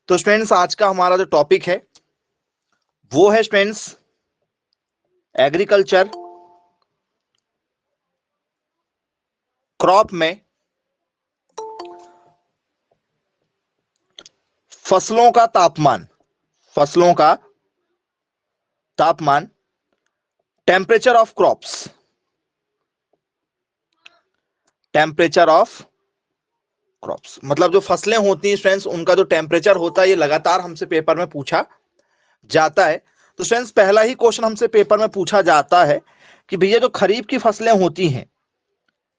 तो स्टूडेंट्स आज का हमारा जो टॉपिक है वो है स्टूडेंट्स एग्रीकल्चर क्रॉप में फसलों का तापमान टेम्परेचर ऑफ क्रॉप्स मतलब जो फसलें होती हैं स्टूडेंट्स उनका जो टेम्परेचर होता है ये लगातार हमसे पेपर में पूछा जाता है। तो स्टूडेंट्स पहला ही क्वेश्चन हमसे पेपर में पूछा जाता है कि भैया जो खरीफ की फसलें होती हैं,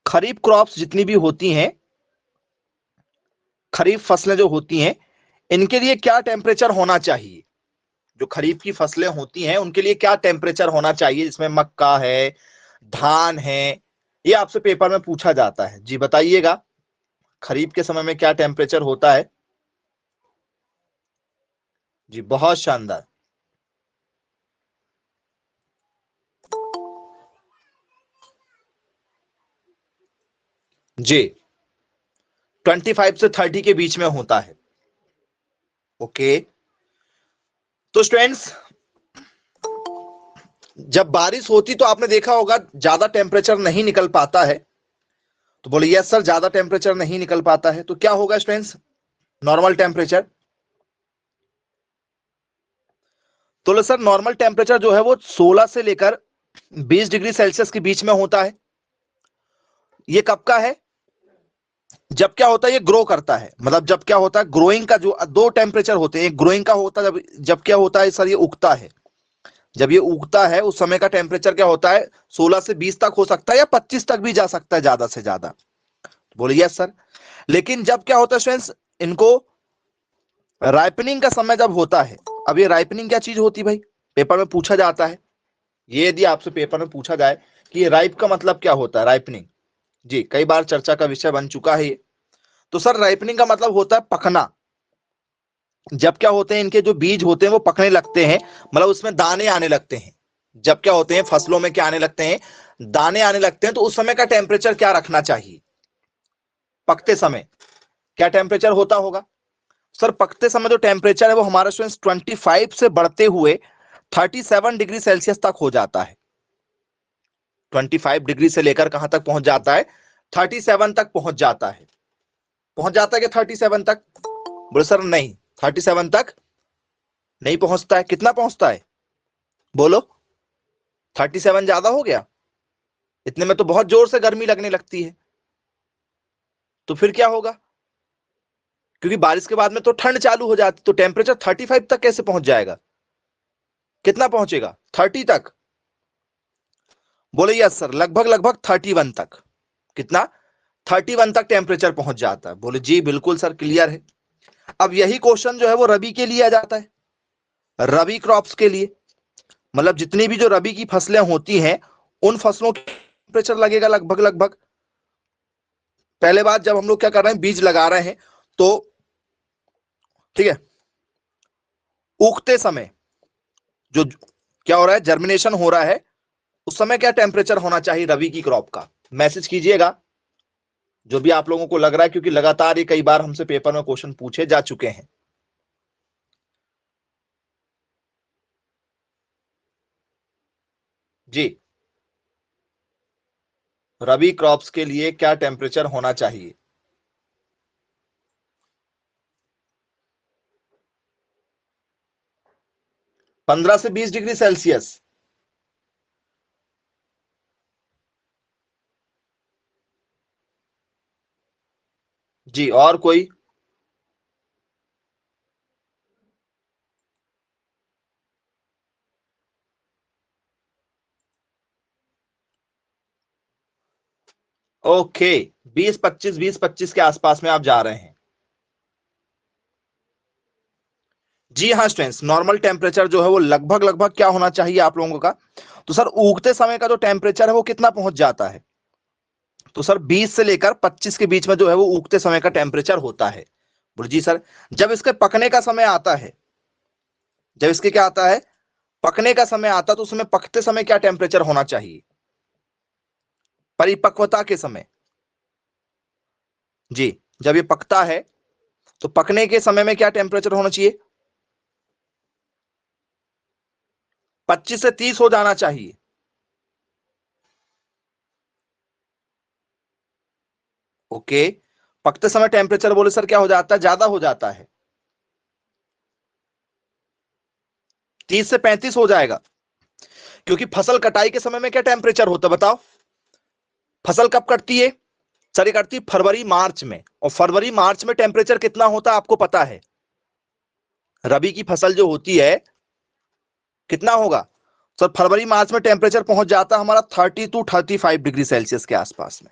खरीफ क्रॉप्स जितनी भी होती हैं, खरीफ फसलें जो होती हैं इनके लिए क्या टेम्परेचर होना चाहिए। जो खरीफ की फसलें होती हैं उनके लिए क्या टेम्परेचर होना चाहिए, जिसमें मक्का है, धान है, ये आपसे पेपर में पूछा जाता है। जी बताइएगा, खरीफ के समय में क्या टेम्परेचर होता है। जी बहुत शानदार। जी 25 से 30 के बीच में होता है। ओके, तो स्टूडेंट्स जब बारिश होती तो आपने देखा होगा ज्यादा टेम्परेचर नहीं निकल पाता है। तो बोले यस सर, ज्यादा टेम्परेचर नहीं निकल पाता है, तो क्या होगा स्टूडेंट्स नॉर्मल टेम्परेचर। तो सर नॉर्मल टेम्परेचर जो है वो 16 से लेकर 20 डिग्री सेल्सियस के बीच में होता है। ये कब का है, जब क्या होता है ये ग्रो करता है। मतलब जब क्या होता है ग्रोइंग का जो दो टेम्परेचर होते हैं, एक ग्रोइंग का होता है जब क्या होता है सर ये उगता है। जब ये उगता है उस समय का टेम्परेचर क्या होता है 16 से 20 तक हो सकता है या 25 तक भी जा सकता है ज्यादा से ज्यादा। बोले यस सर। लेकिन जब क्या होता है स्टूडेंट्स इनको राइपनिंग का समय जब होता है, अब ये राइपनिंग क्या चीज होती है भाई, पेपर में पूछा जाता है। ये यदि आपसे पेपर में पूछा जाए कि ये राइप का मतलब क्या होता है, राइपनिंग, जी कई बार चर्चा का विषय बन चुका है ये। तो सर राइपनिंग का मतलब होता है पकना। जब क्या होते हैं इनके जो बीज होते हैं वो पकने लगते हैं, मतलब उसमें दाने आने लगते हैं। जब क्या होते हैं फसलों में क्या आने लगते हैं, दाने आने लगते हैं, तो उस समय का टेम्परेचर क्या रखना चाहिए। पकते समय क्या टेम्परेचर होता होगा सर। पकते समय जो टेम्परेचर है वो हमारा स्टूडेंट्स 25 से बढ़ते हुए 37 डिग्री सेल्सियस तक हो जाता है। 25 डिग्री से लेकर कहां तक पहुंच जाता है, 37 तक पहुंच जाता है। पहुंच जाता है कि 37 तक, बोले सर नहीं 37 तक नहीं पहुंचता है। कितना पहुंचता है बोलो, 37 ज्यादा हो गया, इतने में तो बहुत जोर से गर्मी लगने लगती है। तो फिर क्या होगा, क्योंकि बारिश के बाद में तो ठंड चालू हो जाती, तो टेम्परेचर 35 तक कैसे पहुंच जाएगा, कितना पहुंचेगा 30 तक। बोले यस सर, लगभग लगभग 31 तक। कितना 31 तक टेम्परेचर पहुंच जाता है। बोले जी बिल्कुल सर, क्लियर है। अब यही क्वेश्चन जो है वो रबी के लिए आ जाता है, रबी क्रॉप्स के लिए। मतलब जितनी भी जो रबी की फसलें होती हैं उन फसलों का टेम्परेचर लगेगा लगभग लगभग। पहले बात जब हम लोग क्या कर रहे हैं बीज लगा रहे हैं, तो ठीक है उगते समय जो क्या हो रहा है जर्मिनेशन हो रहा है, उस समय क्या टेम्परेचर होना चाहिए रबी की क्रॉप का, मैसेज कीजिएगा जो भी आप लोगों को लग रहा है, क्योंकि लगातार ये कई बार हमसे पेपर में क्वेश्चन पूछे जा चुके हैं। जी रबी क्रॉप्स के लिए क्या टेम्परेचर होना चाहिए। पंद्रह से 20 डिग्री सेल्सियस। जी और कोई। ओके 20-25 के आसपास में आप जा रहे हैं। जी हाँ स्टूडेंट्स, नॉर्मल टेम्परेचर जो है वो लगभग लगभग क्या होना चाहिए आप लोगों का। तो सर उगते समय का जो टेम्परेचर है वो कितना पहुंच जाता है, तो सर 20 से लेकर 25 के बीच में जो है वो उगते समय का टेम्परेचर होता है। बोले जी सर, जब इसके पकने का समय आता है, जब इसके क्या आता है पकने का समय आता है, तो उसमें पकते समय क्या टेम्परेचर होना चाहिए, परिपक्वता के समय। जी जब ये पकता है तो पकने के समय में क्या टेम्परेचर होना चाहिए? 25 से 30 हो जाना चाहिए। ओके, पकते समय टेम्परेचर बोले सर क्या हो जाता है, ज्यादा हो जाता है, 30 से 35 हो जाएगा। क्योंकि फसल कटाई के समय में क्या टेम्परेचर होता है बताओ? फसल कब कटती है सर? ये कटती है फरवरी मार्च में, और फरवरी मार्च में टेम्परेचर कितना होता है आपको पता है? रबी की फसल जो होती है कितना होगा सर? फरवरी मार्च में टेम्परेचर पहुंच जाता है हमारा 30 to 35 डिग्री सेल्सियस के आसपास में,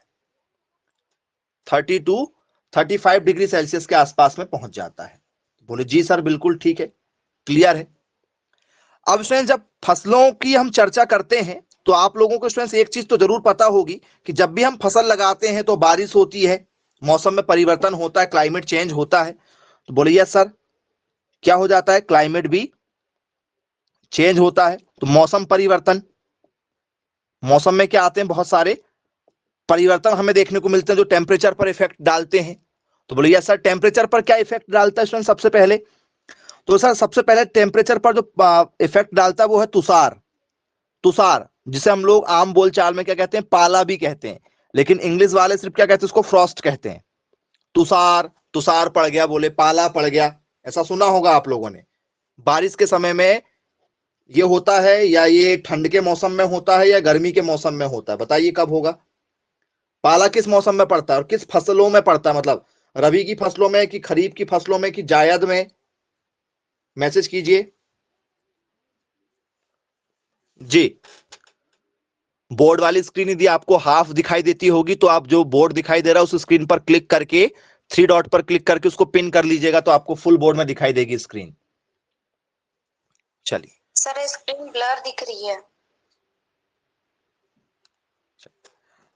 30 to 35 डिग्री सेल्सियस के आसपास में पहुंच जाता है। बोले जी सर बिल्कुल ठीक है, क्लियर है। अब स्टूडेंट जब फसलों की हम चर्चा करते हैं तो आप लोगों को स्टूडेंट्स एक चीज तो जरूर पता होगी कि जब भी हम फसल लगाते हैं तो बारिश होती है, मौसम में परिवर्तन होता है, क्लाइमेट चेंज होता है। तो बोले यस सर, क्या हो जाता है? क्लाइमेट भी चेंज होता है। तो मौसम परिवर्तन, मौसम में क्या आते हैं? बहुत सारे परिवर्तन हमें देखने को मिलते हैं जो टेम्परेचर पर इफेक्ट डालते हैं। तो बोले यस सर, टेम्परेचर पर क्या इफेक्ट डालता है स्टूडेंट सबसे पहले? तो सर सबसे पहले टेम्परेचर पर जो इफेक्ट डालता है वो है तुषार। तुषार जिसे हम लोग आम बोलचाल में क्या कहते हैं? पाला भी कहते हैं, लेकिन इंग्लिश वाले सिर्फ क्या कहते हैं? उसको फ्रॉस्ट कहते हैं। तुषार, तुषार पड़ गया, बोले पाला पड़ गया, ऐसा सुना होगा आप लोगों ने। बारिश के समय में ये होता है, या ये ठंड के मौसम में होता है, या गर्मी के मौसम में होता है? बताइए कब होगा? पाला किस मौसम में पड़ता है और किस फसलों में पड़ता है? मतलब रबी की फसलों में कि खरीफ की फसलों में कि जायद में? मैसेज कीजिए जी। बोर्ड वाली स्क्रीन यदि आपको हाफ दिखाई देती होगी तो आप जो बोर्ड दिखाई दे रहा है उस स्क्रीन पर क्लिक करके, थ्री डॉट पर क्लिक करके उसको पिन कर लीजिएगा तो आपको फुल बोर्ड में दिखाई देगी स्क्रीन। चलिए सर स्क्रीन ब्लर दिख रही है।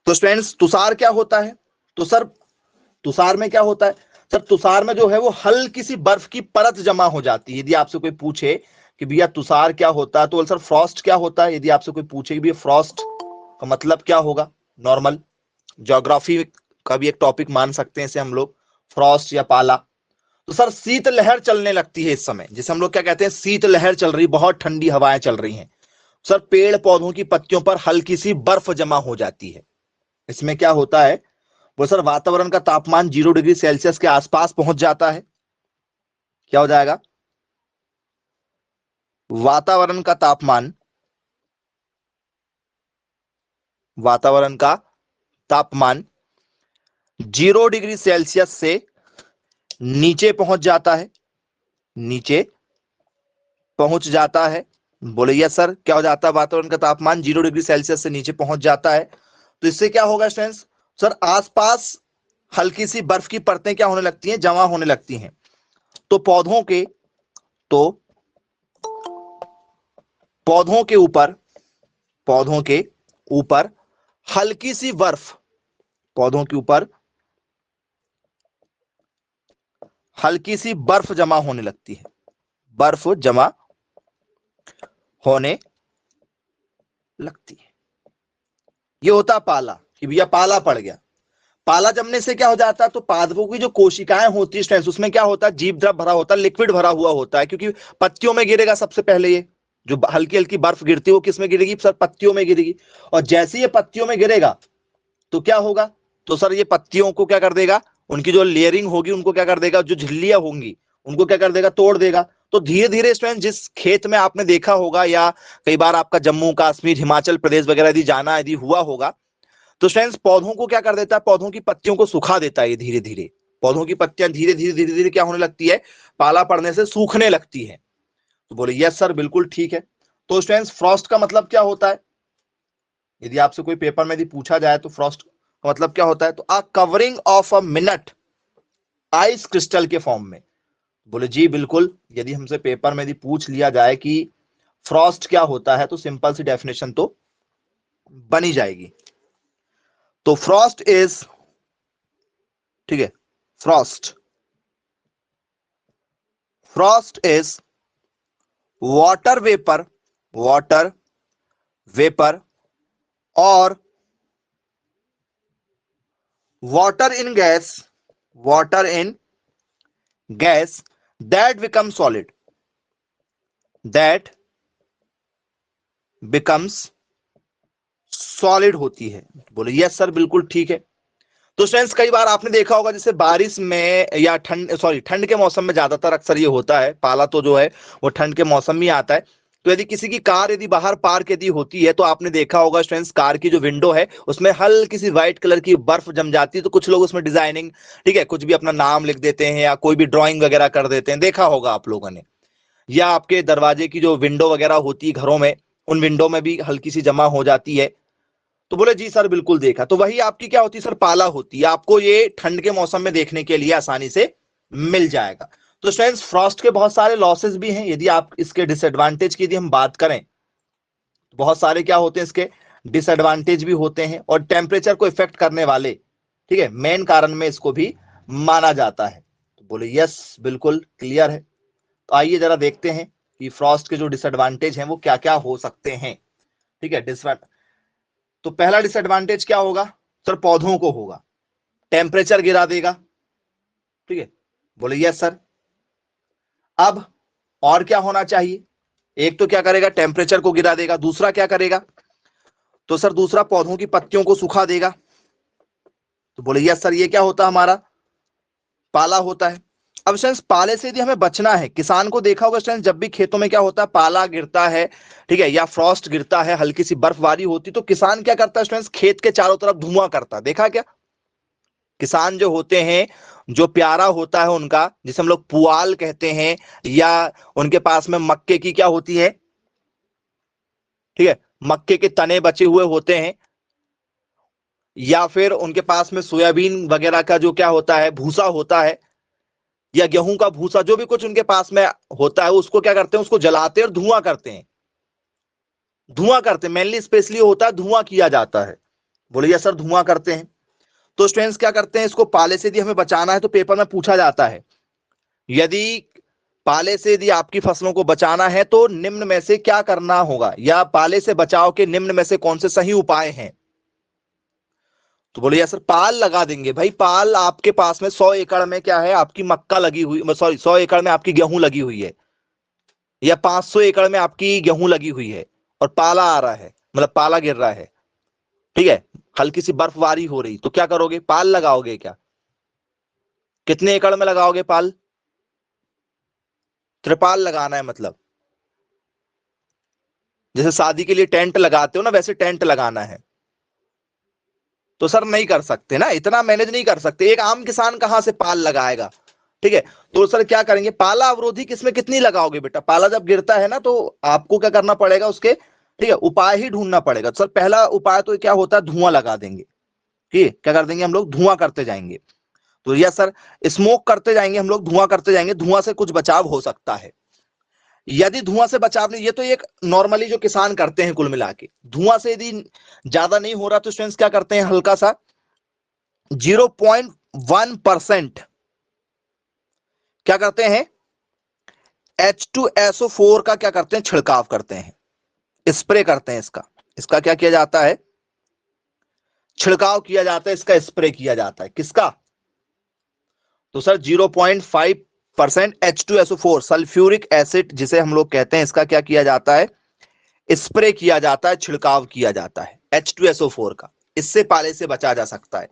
तो स्टूडेंट्स तुषार क्या होता है? तो सर तुषार में क्या होता है? सर तुषार में जो है वो हल्की सी बर्फ की परत जमा हो जाती है। यदि आपसे कोई पूछे कि भैया तुषार क्या होता है तो सर फ्रॉस्ट क्या होता है? यदि आपसे कोई पूछे कि भैया फ्रॉस्ट का मतलब क्या होगा, नॉर्मल ज्योग्राफी का भी एक टॉपिक मान सकते हैं इसे हम लोग, फ्रॉस्ट या पाला। तो सर शीतलहर चलने लगती है इस समय, जिसे हम लोग क्या कहते हैं? शीतलहर चल रही, बहुत ठंडी हवाएं चल रही हैं। सर पेड़ पौधों की पत्तियों पर हल्की सी बर्फ जमा हो जाती है। इसमें क्या होता है वो सर? वातावरण का तापमान 0 डिग्री सेल्सियस के आसपास पहुंच जाता है। क्या हो जाएगा? वातावरण का तापमान, वातावरण का तापमान 0 डिग्री सेल्सियस से नीचे पहुंच जाता है, नीचे पहुंच जाता है। बोले यस सर, क्या हो जाता है? वातावरण का तापमान 0 डिग्री सेल्सियस से नीचे पहुंच जाता है। तो इससे क्या होगा स्टूडेंट्स? सर आसपास हल्की सी बर्फ की परतें क्या होने लगती हैं? जमा होने लगती हैं। तो तो पौधों के ऊपर, पौधों के ऊपर हल्की सी बर्फ, पौधों के ऊपर हल्की सी बर्फ जमा होने लगती है, बर्फ जमा होने लगती है। ये होता पाला कि भैया पाला पड़ गया। पाला जमने से क्या हो जाता है? तो पादपों की जो कोशिकाएं होती है उसमें क्या होता है? जीव द्रव भरा होता है, लिक्विड भरा हुआ होता है, क्योंकि पत्तियों में गिरेगा सबसे पहले। ये जो हल्की हल्की बर्फ गिरती है वो किस में गिरेगी सर? पत्तियों में गिरेगी। और जैसे ये पत्तियों में गिरेगा तो क्या होगा? तो सर ये पत्तियों को क्या कर देगा? उनकी जो लेयरिंग होगी उनको क्या कर देगा? जो झिल्लियां होंगी उनको क्या कर देगा? तोड़ देगा। तो धीरे धीरे स्टूडेंट जिस खेत में आपने देखा होगा, या कई बार आपका जम्मू कश्मीर हिमाचल प्रदेश वगैरह यदि जाना यदि हुआ होगा, तो स्टूडेंट्स पौधों को क्या कर देता है? पौधों की पत्तियों को सुखा देता है। ये धीरे धीरे पौधों की पत्तियां धीरे धीरे धीरे धीरे क्या होने लगती है? पाला पड़ने से सूखने लगती है। तो बोले यस सर बिल्कुल ठीक है। तो स्टूडेंट्स फ्रॉस्ट का मतलब क्या होता है? यदि आपसे कोई पेपर में यदि पूछा जाए तो फ्रॉस्ट का मतलब क्या होता है? तो a covering of a minute ice crystal के फॉर्म में। बोले जी बिल्कुल, यदि हमसे पेपर में यदि पूछ लिया जाए कि फ्रॉस्ट क्या होता है तो सिंपल सी डेफिनेशन तो बनी जाएगी। तो फ्रॉस्ट इज, ठीक है, frost, frost is water vapour, water vapour और water in gas, water in gas that become solid, that becomes solid होती है। बोले यस सर बिल्कुल ठीक है। तो स्टूडेंट्स कई बार आपने देखा होगा जैसे बारिश में या ठंड के मौसम में ज्यादातर अक्सर ये होता है, पाला तो जो है वो ठंड के मौसम में आता है। तो यदि किसी की कार यदि बाहर पार्क यदि होती है तो आपने देखा होगा स्टूडेंट्स कार की जो विंडो है उसमें हल्की सी व्हाइट कलर की बर्फ जम जाती है, तो कुछ लोग उसमें डिजाइनिंग, ठीक है, कुछ भी अपना नाम लिख देते हैं या कोई भी ड्राइंग वगैरह कर देते हैं, देखा होगा आप लोगों ने। या आपके दरवाजे की जो विंडो वगैरह होती है घरों में, उन विंडो में भी हल्की सी जमा हो जाती है। तो बोले जी सर बिल्कुल देखा। तो वही आपकी क्या होती है सर, पाला होती है। आपको ये ठंड के मौसम में देखने के लिए आसानी से मिल जाएगा। तो स्टूडेंट्स फ्रॉस्ट के बहुत सारे लॉसेस भी हैं। यदि आप इसके डिसएडवांटेज की यदि हम बात करें तो बहुत सारे क्या होते हैं इसके डिसएडवांटेज भी होते हैं, और टेम्परेचर को इफेक्ट करने वाले, ठीक है, मेन कारण में इसको भी माना जाता है। तो बोले यस बिल्कुल क्लियर है। तो आइए जरा देखते हैं कि फ्रॉस्ट के जो डिसएडवांटेज हैं वो क्या क्या हो सकते हैं। ठीक है, तो पहला डिसएडवांटेज क्या होगा सर, पौधों को होगा, टेम्परेचर गिरा देगा। ठीक है, बोले यस सर। अब और क्या होना चाहिए, एक तो क्या करेगा टेम्परेचर को गिरा देगा, दूसरा क्या करेगा तो सर दूसरा पौधों की पत्तियों को सुखा देगा। तो बोले यस सर, ये क्या होता हमारा पाला होता है। अब स्टूडेंट्स पाले से यदि हमें बचना है, किसान को देखा होगा स्टूडेंट्स जब भी खेतों में क्या होता है पाला गिरता है, ठीक है, या फ्रॉस्ट गिरता है, हल्की सी बर्फबारी होती, तो किसान क्या करता है स्टूडेंट्स, खेत के चारों तरफ धुआं करता, देखा क्या। किसान जो होते हैं, जो प्यारा होता है उनका, जिसे हम लोग पुआल कहते हैं, या उनके पास में मक्के की क्या होती है, ठीक है, मक्के के तने बचे हुए होते हैं, या फिर उनके पास में सोयाबीन वगैरह का जो क्या होता है भूसा होता है, या गेहूं का भूसा, जो भी कुछ उनके पास में होता है उसको क्या करते हैं, उसको जलाते हैं और धुआं करते हैं। धुआं करते हैं मेनली, स्पेशली होता है धुआं किया जाता है। बोलिए सर धुआं करते हैं। तो स्टूडेंट्स क्या करते हैं, इसको पाले से यदि हमें बचाना है तो पेपर में पूछा जाता है, यदि पाले से यदि आपकी फसलों को बचाना है तो निम्न में से क्या करना होगा, या पाले से बचाव के निम्न में से कौन से सही उपाय हैं। तो बोले सर पाल लगा देंगे। भाई पाल आपके पास में 100 एकड़ में क्या है आपकी मक्का लगी हुई, सॉरी 100 एकड़ में आपकी गेहूं लगी हुई है, या 500 एकड़ में आपकी गेहूं लगी हुई है, और पाला आ रहा है, मतलब पाला गिर रहा है, ठीक है, हल्की सी बर्फबारी हो रही, तो क्या करोगे, पाल लगाओगे क्या। कितने एकड़ में लगाओगे पाल, त्रिपाल लगाना है, मतलब जैसे शादी के लिए टेंट लगाते हो ना, वैसे टेंट लगाना है। तो सर नहीं कर सकते ना, इतना मैनेज नहीं कर सकते, एक आम किसान कहां से पाल लगाएगा। ठीक है, तो सर क्या करेंगे, पाला अवरोधी किसमें कितनी लगाओगे बेटा, पाला जब गिरता है ना तो आपको क्या करना पड़ेगा उसके, ठीक है, उपाय ही ढूंढना पड़ेगा। तो सर पहला उपाय तो क्या होता है, धुआं लगा देंगे। ठीक है, क्या कर देंगे हम लोग, धुआं करते जाएंगे। तो यस सर, स्मोक करते जाएंगे हम लोग, धुआं करते जाएंगे, धुआं से कुछ बचाव हो सकता है। यदि धुआं से बचाव नहीं, ये तो एक नॉर्मली जो किसान करते हैं कुल मिला के, धुआं से यदि ज्यादा नहीं हो रहा तो स्टूडेंट्स क्या करते हैं, हल्का सा 0.1% क्या करते हैं, H2SO4 का क्या करते हैं, छिड़काव करते हैं, स्प्रे करते हैं इसका। इसका क्या किया जाता है, छिड़काव किया जाता है, इसका स्प्रे किया जाता है, किसका, तो सर 0.5% H2SO4 सल्फ्यूरिक एसिड जिसे हम लोग कहते हैं, इसका क्या किया जाता है, स्प्रे किया जाता है, छिड़काव किया जाता है H2SO4 का। इससे पाले से बचा जा सकता है।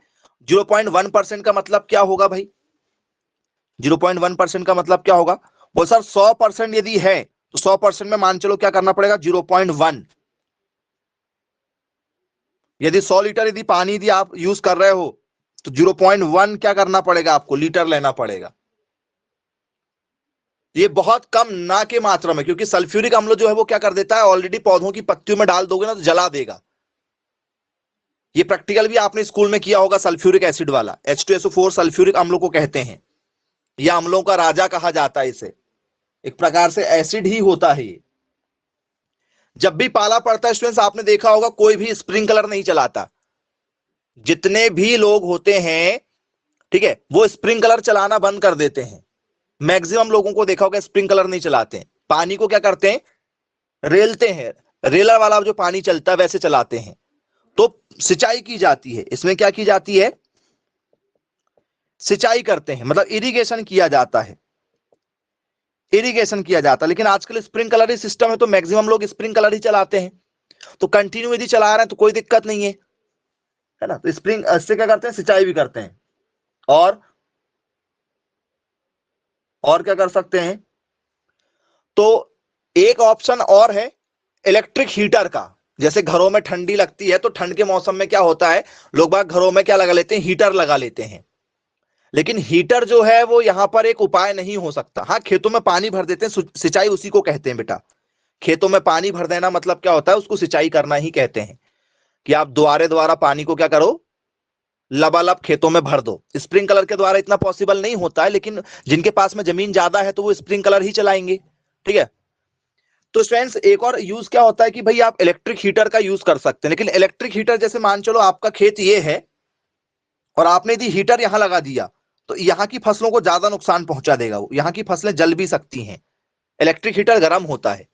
0.1% का मतलब क्या होगा भाई, 0.1% का मतलब क्या होगा, वो सर 100% यदि है तो 100% में मान चलो क्या करना पड़ेगा 0.1। यदि 100 लीटर यदि पानी यदि आप यूज कर रहे हो तो 0.1 क्या करना पड़ेगा आपको, लीटर लेना पड़ेगा। ये बहुत कम ना के मात्रा में, क्योंकि सल्फ्यूरिक अम्ल जो है वो क्या कर देता है, ऑलरेडी पौधों की पत्तियों में डाल दोगे ना तो जला देगा। ये प्रैक्टिकल भी आपने स्कूल में किया होगा, सल्फ्यूरिक एसिड वाला, H2SO4 सल्फ्यूरिक अम्लों को कहते हैं, या अम्लों का राजा कहा जाता है इसे, एक प्रकार से एसिड ही होता है ये। जब भी पाला पड़ता है स्टूडेंट्स आपने देखा होगा कोई भी स्प्रिंकलर नहीं चलाता, जितने भी लोग होते हैं, ठीक है, वो स्प्रिंकलर चलाना बंद कर देते हैं। मैक्सिमम लोगों को देखा होगा स्प्रिंकलर नहीं चलाते हैं, पानी को क्या करते हैं, रेलते हैं, रेलर वाला जो पानी चलता है वैसे चलाते हैं। तो सिंचाई की जाती है, इसमें क्या की जाती है, सिंचाई करते हैं, मतलब इरिगेशन किया जाता है। इरिगेशन किया जाता है। लेकिन आजकल स्प्रिंकलर ही सिस्टम है तो मैक्सिमम लोग स्प्रिंकलर ही चलाते हैं, तो कंटिन्यू यदि चला रहे हैं तो कोई दिक्कत नहीं है ना। तो स्प्रिंग इससे क्या करते हैं, सिंचाई भी करते हैं। और क्या कर सकते हैं, तो एक ऑप्शन और है इलेक्ट्रिक हीटर का। जैसे घरों में ठंडी लगती है तो ठंड के मौसम में क्या होता है, लोग बाग घरों में क्या लगा लेते हैं, हीटर लगा लेते हैं। लेकिन हीटर जो है वो यहां पर एक उपाय नहीं हो सकता। हाँ, खेतों में पानी भर देते हैं, सिंचाई उसी को कहते हैं बेटा। खेतों में पानी भर देना मतलब क्या होता है, उसको सिंचाई करना ही कहते हैं, कि आप द्वारे द्वारा पानी को क्या करो, लबालब खेतों में भर दो। स्प्रिंकलर के द्वारा इतना पॉसिबल नहीं होता है, लेकिन जिनके पास में जमीन ज्यादा है तो वो स्प्रिंकलर ही चलाएंगे। ठीक है। तो स्टूडेंट्स एक और यूज क्या होता है कि भाई आप इलेक्ट्रिक हीटर का यूज कर सकते हैं। लेकिन इलेक्ट्रिक हीटर जैसे मान चलो आपका खेत ये है और आपने यदि हीटर यहां लगा दिया तो यहाँ की फसलों को ज्यादा नुकसान पहुंचा देगा, वो यहाँ की फसलें जल भी सकती हैं। इलेक्ट्रिक हीटर गर्म होता है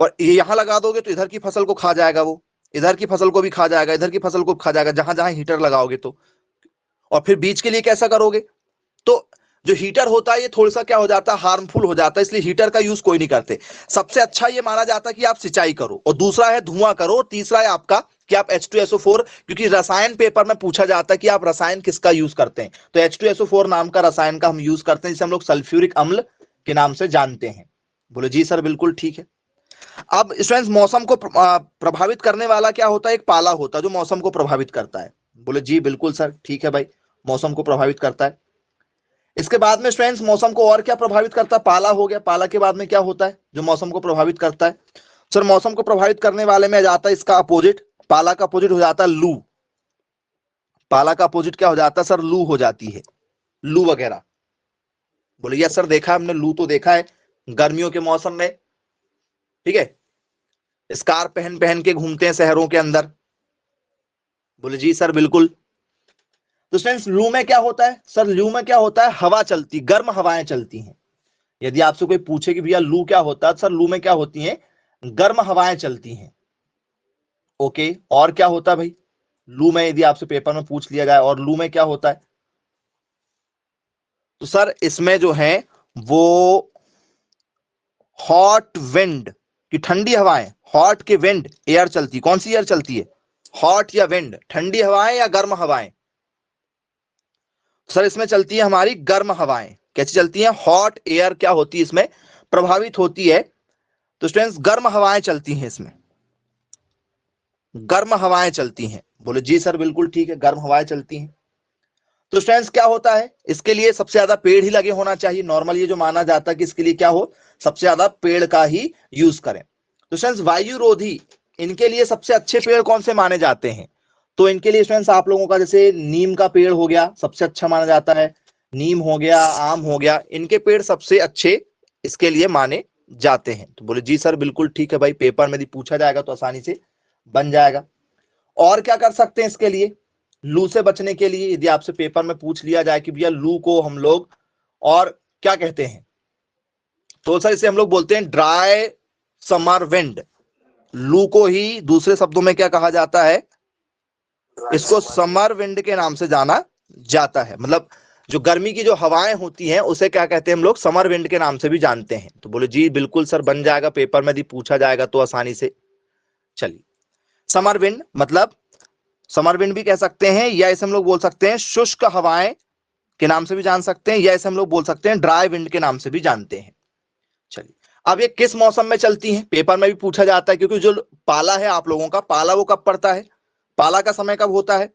और ये यहां लगा दोगे तो इधर की फसल को खा जाएगा, वो इधर की फसल को भी खा जाएगा, इधर की फसल को खा जाएगा, जहां जहां हीटर लगाओगे तो। और फिर बीज के लिए कैसा करोगे, तो जो हीटर होता है ये थोड़ा सा क्या हो जाता है, हार्मफुल हो जाता है, इसलिए हीटर का यूज कोई नहीं करते। सबसे अच्छा ये माना जाता है कि आप सिंचाई करो, और दूसरा है धुआं करो, और तीसरा है आपका कि आप H2SO4, क्योंकि रसायन पेपर में पूछा जाता है कि आप रसायन किसका यूज करते हैं, तो H2SO4 नाम का रसायन का हम यूज करते हैं, जिसे हम लोग सल्फ्यूरिक अम्ल के नाम से जानते हैं। बोले जी सर बिल्कुल ठीक है। अब स्टूडेंट्स मौसम को प्रभावित करने वाला क्या होता है, एक पाला होता है जो मौसम को प्रभावित करता है। बोले जी बिल्कुल सर ठीक है भाई, मौसम को प्रभावित करता है। इसके बाद में स्टूडेंट्स मौसम को और क्या प्रभावित करता है, पाला हो गया। पाला के बाद में क्या होता है जो मौसम को प्रभावित करता है, सर मौसम को प्रभावित करने वाले में जाता है इसका अपोजिट। पाला का अपोजिट हो जाता है लू। पाला का अपोजिट क्या हो जाता है सर, लू हो जाती है, लू वगैरह। बोले यस सर देखा हमने, लू तो देखा है गर्मियों के मौसम में। ठीक है, स्कार्फ पहन पहन के घूमते हैं शहरों के अंदर। बोले जी सर बिल्कुल। तो स्टूडेंट्स लू में क्या होता है सर, लू में क्या होता है, हवा चलती, गर्म हवाएं चलती हैं। यदि आपसे कोई पूछे कि भैया लू क्या होता है, सर लू में क्या होती है, गर्म हवाएं चलती हैं। ओके, और क्या होता है भाई लू में, यदि आपसे पेपर में पूछ लिया जाए और लू में क्या होता है, तो सर इसमें जो है वो हॉट विंड की ठंडी हवाएं, हॉट के विंड एयर चलती, कौन सी एयर चलती है, हॉट या विंड, ठंडी हवाएं या गर्म हवाएं। सर इसमें चलती है हमारी गर्म हवाएं। कैसी चलती हैं, हॉट एयर क्या होती है इसमें प्रभावित होती है, तो स्टूडेंट्स गर्म हवाएं चलती हैं इसमें, गर्म हवाएं चलती हैं। बोले जी सर बिल्कुल ठीक है, गर्म हवाएं चलती हैं। तो स्टूडेंट्स क्या होता है, इसके लिए सबसे ज्यादा पेड़ ही लगे होना चाहिए। नॉर्मल ये जो माना जाता है कि इसके लिए क्या हो, सबसे ज्यादा पेड़ का ही यूज करें। तो स्टूडेंट्स वायुरोधी, इनके लिए सबसे अच्छे पेड़ कौन से माने जाते हैं, तो इनके लिए स्टूडेंट्स आप लोगों का जैसे नीम का पेड़ हो गया, सबसे अच्छा माना जाता है। नीम हो गया, आम हो गया, इनके पेड़ सबसे अच्छे इसके लिए माने जाते हैं। तो बोले जी सर बिल्कुल ठीक है भाई, पेपर में यदि पूछा जाएगा तो आसानी से बन जाएगा। और क्या कर सकते हैं इसके लिए, लू से बचने के लिए यदि आपसे पेपर में पूछ लिया जाए कि भैया लू को हम लोग और क्या कहते हैं, तो सर इसे हम लोग बोलते हैं ड्राई समर विंड। लू को ही दूसरे शब्दों में क्या कहा जाता है, इसको समर विंड के नाम से जाना जाता है। मतलब जो गर्मी की जो हवाएं होती हैं उसे क्या कहते हैं हम लोग, समर विंड के नाम से भी जानते हैं। तो बोले जी बिल्कुल सर बन जाएगा, पेपर में यदि पूछा जाएगा तो आसानी से। चलिए, समर विंड मतलब समर विंड भी कह सकते हैं, या इसे हम लोग बोल सकते हैं शुष्क हवाएं के नाम से भी जान सकते हैं, या इसे हम लोग बोल सकते हैं ड्राई विंड के नाम से भी जानते हैं। चलिए, अब ये किस मौसम में चलती हैं, पेपर में भी पूछा जाता है, क्योंकि जो पाला है आप लोगों का, पाला वो कब पड़ता है, पाला का समय कब होता है,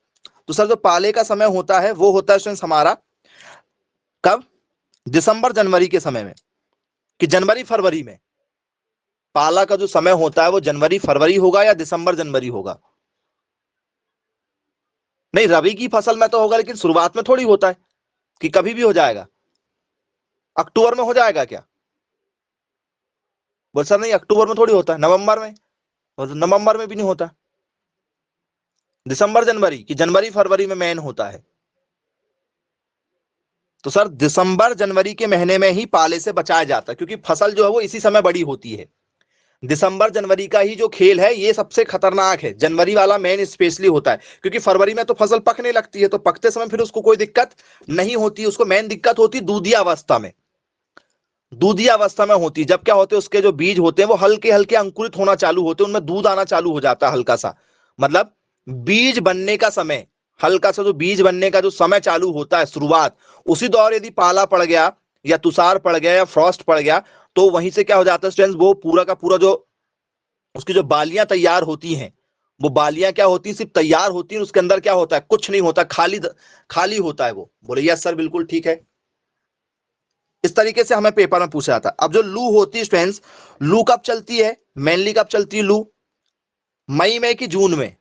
तो सर जो पाले का समय होता है वो होता है हमारा कब, दिसंबर जनवरी के समय में, कि जनवरी फरवरी में। पाला का जो समय होता है वो जनवरी फरवरी होगा या दिसंबर जनवरी होगा, नहीं रबी की फसल में तो होगा, लेकिन शुरुआत में थोड़ी होता है कि कभी भी हो जाएगा। अक्टूबर में हो जाएगा क्या, बोल सर नहीं अक्टूबर में थोड़ी होता है, नवंबर में, और नवंबर में भी नहीं होता। दिसंबर जनवरी की जनवरी फरवरी में मेन होता है। तो सर दिसंबर जनवरी के महीने में ही पाले से बचाया जाता है, क्योंकि फसल जो है वो इसी समय बड़ी होती है। दिसंबर जनवरी का ही जो खेल है ये सबसे खतरनाक है, जनवरी वाला मेन स्पेशली होता है, क्योंकि फरवरी में तो फसल पकने लगती है, तो पकते समय फिर उसको कोई दिक्कत नहीं होती, उसको मेन दिक्कत होती दूधिया अवस्था में। दूधिया अवस्था में होती है। जब क्या होते हैं, उसके जो बीज होते हैं वो हल्के हल्के अंकुरित होना चालू होते हैं, उनमें दूध आना चालू हो जाता है हल्का सा। मतलब बीज बनने का समय, हल्का सा जो बीज बनने का जो समय चालू होता है शुरुआत, उसी दौर यदि पाला पड़ गया या तुषार पड़ गया या फ्रॉस्ट पड़ गया, तो वहीं से क्या हो जाता है स्टूडेंट्स, वो पूरा का पूरा जो उसकी जो बालियां तैयार होती हैं, वो बालियां क्या होती हैं, सिर्फ तैयार होती हैं, उसके अंदर क्या होता है, कुछ नहीं होता, खाली खाली होता है वो। बोले यस सर बिल्कुल ठीक है। इस तरीके से हमें पेपर में पूछा जाता है। अब जो लू होती है स्टूडेंट्स, लू कब चलती है, मेनली कब चलती है लू, मई में कि जून में?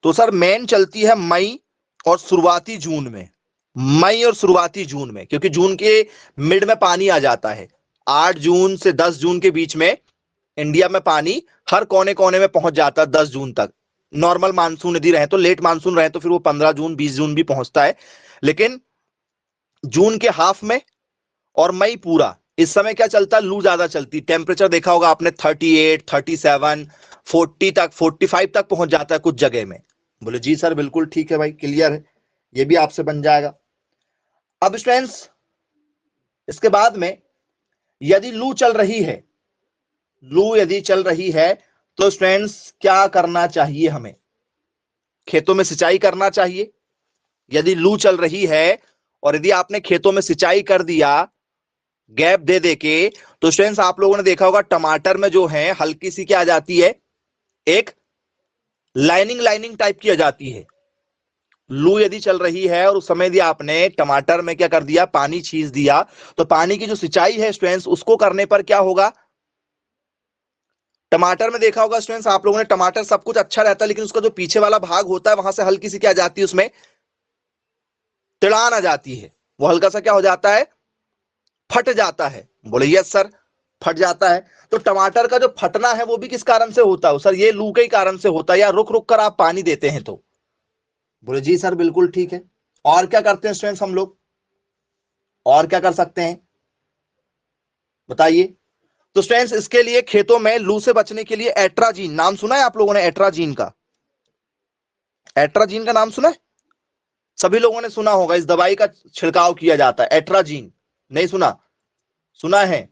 तो सर मेन चलती है मई और शुरुआती जून में, मई और शुरुआती जून में, क्योंकि जून के मिड में पानी आ जाता है। 8 जून से 10 जून के बीच में इंडिया में पानी हर कोने कोने में पहुंच जाता है 10 जून तक। नॉर्मल मानसून यदि रहे तो, लेट मानसून रहे तो फिर वो 15 जून 20 जून भी पहुंचता है। लेकिन जून के हाफ में और मई पूरा, इस समय क्या चलता है, लू ज्यादा चलती। टेम्परेचर देखा होगा आपने 38 37 40 तक 45 तक पहुंच जाता है कुछ जगह में। बोले जी सर बिल्कुल ठीक है भाई, क्लियर है, ये भी आपसे बन जाएगा। अब स्टूडेंट्स इसके बाद में यदि लू चल रही है, लू यदि चल रही है तो स्टूडेंट्स क्या करना चाहिए हमें? खेतों में सिंचाई करना चाहिए। यदि लू चल रही है और यदि आपने खेतों में सिंचाई कर दिया गैप दे दे के, तो स्टूडेंट्स आप लोगों ने देखा होगा टमाटर में जो है हल्की सी क्या आ जाती है, एक लाइनिंग लाइनिंग टाइप की आ जाती है। लू यदि चल रही है और उस समय यदि आपने टमाटर में क्या कर दिया, पानी छींच दिया, तो पानी की जो सिंचाई है स्टूडेंट्स उसको करने पर क्या होगा, टमाटर में देखा होगा स्टूडेंट्स आप लोगों ने, टमाटर सब कुछ अच्छा रहता है लेकिन उसका जो पीछे वाला भाग होता है वहां से हल्की सी क्या जाती है, उसमें तिड़ान आ जाती है, वो हल्का सा क्या हो जाता है, फट जाता है। बोले यस सर, फट जाता है। तो टमाटर का जो फटना है वो भी किस कारण से होता है सर, ये लू के कारण से होता है, या रुक रुक कर आप पानी देते हैं तो? बोले जी सर बिल्कुल ठीक है। और क्या करते हैं स्टूडेंट्स हम लोग, और क्या कर सकते हैं बताइए? तो स्टूडेंट्स इसके लिए खेतों में लू से बचने के लिए एट्राजीन, नाम सुना है आप लोगों ने एट्राजीन का? एट्राजीन का नाम सुना है? सभी लोगों ने सुना होगा, इस दवाई का छिड़काव किया जाता है एट्राजीन। नहीं सुना? सुना है?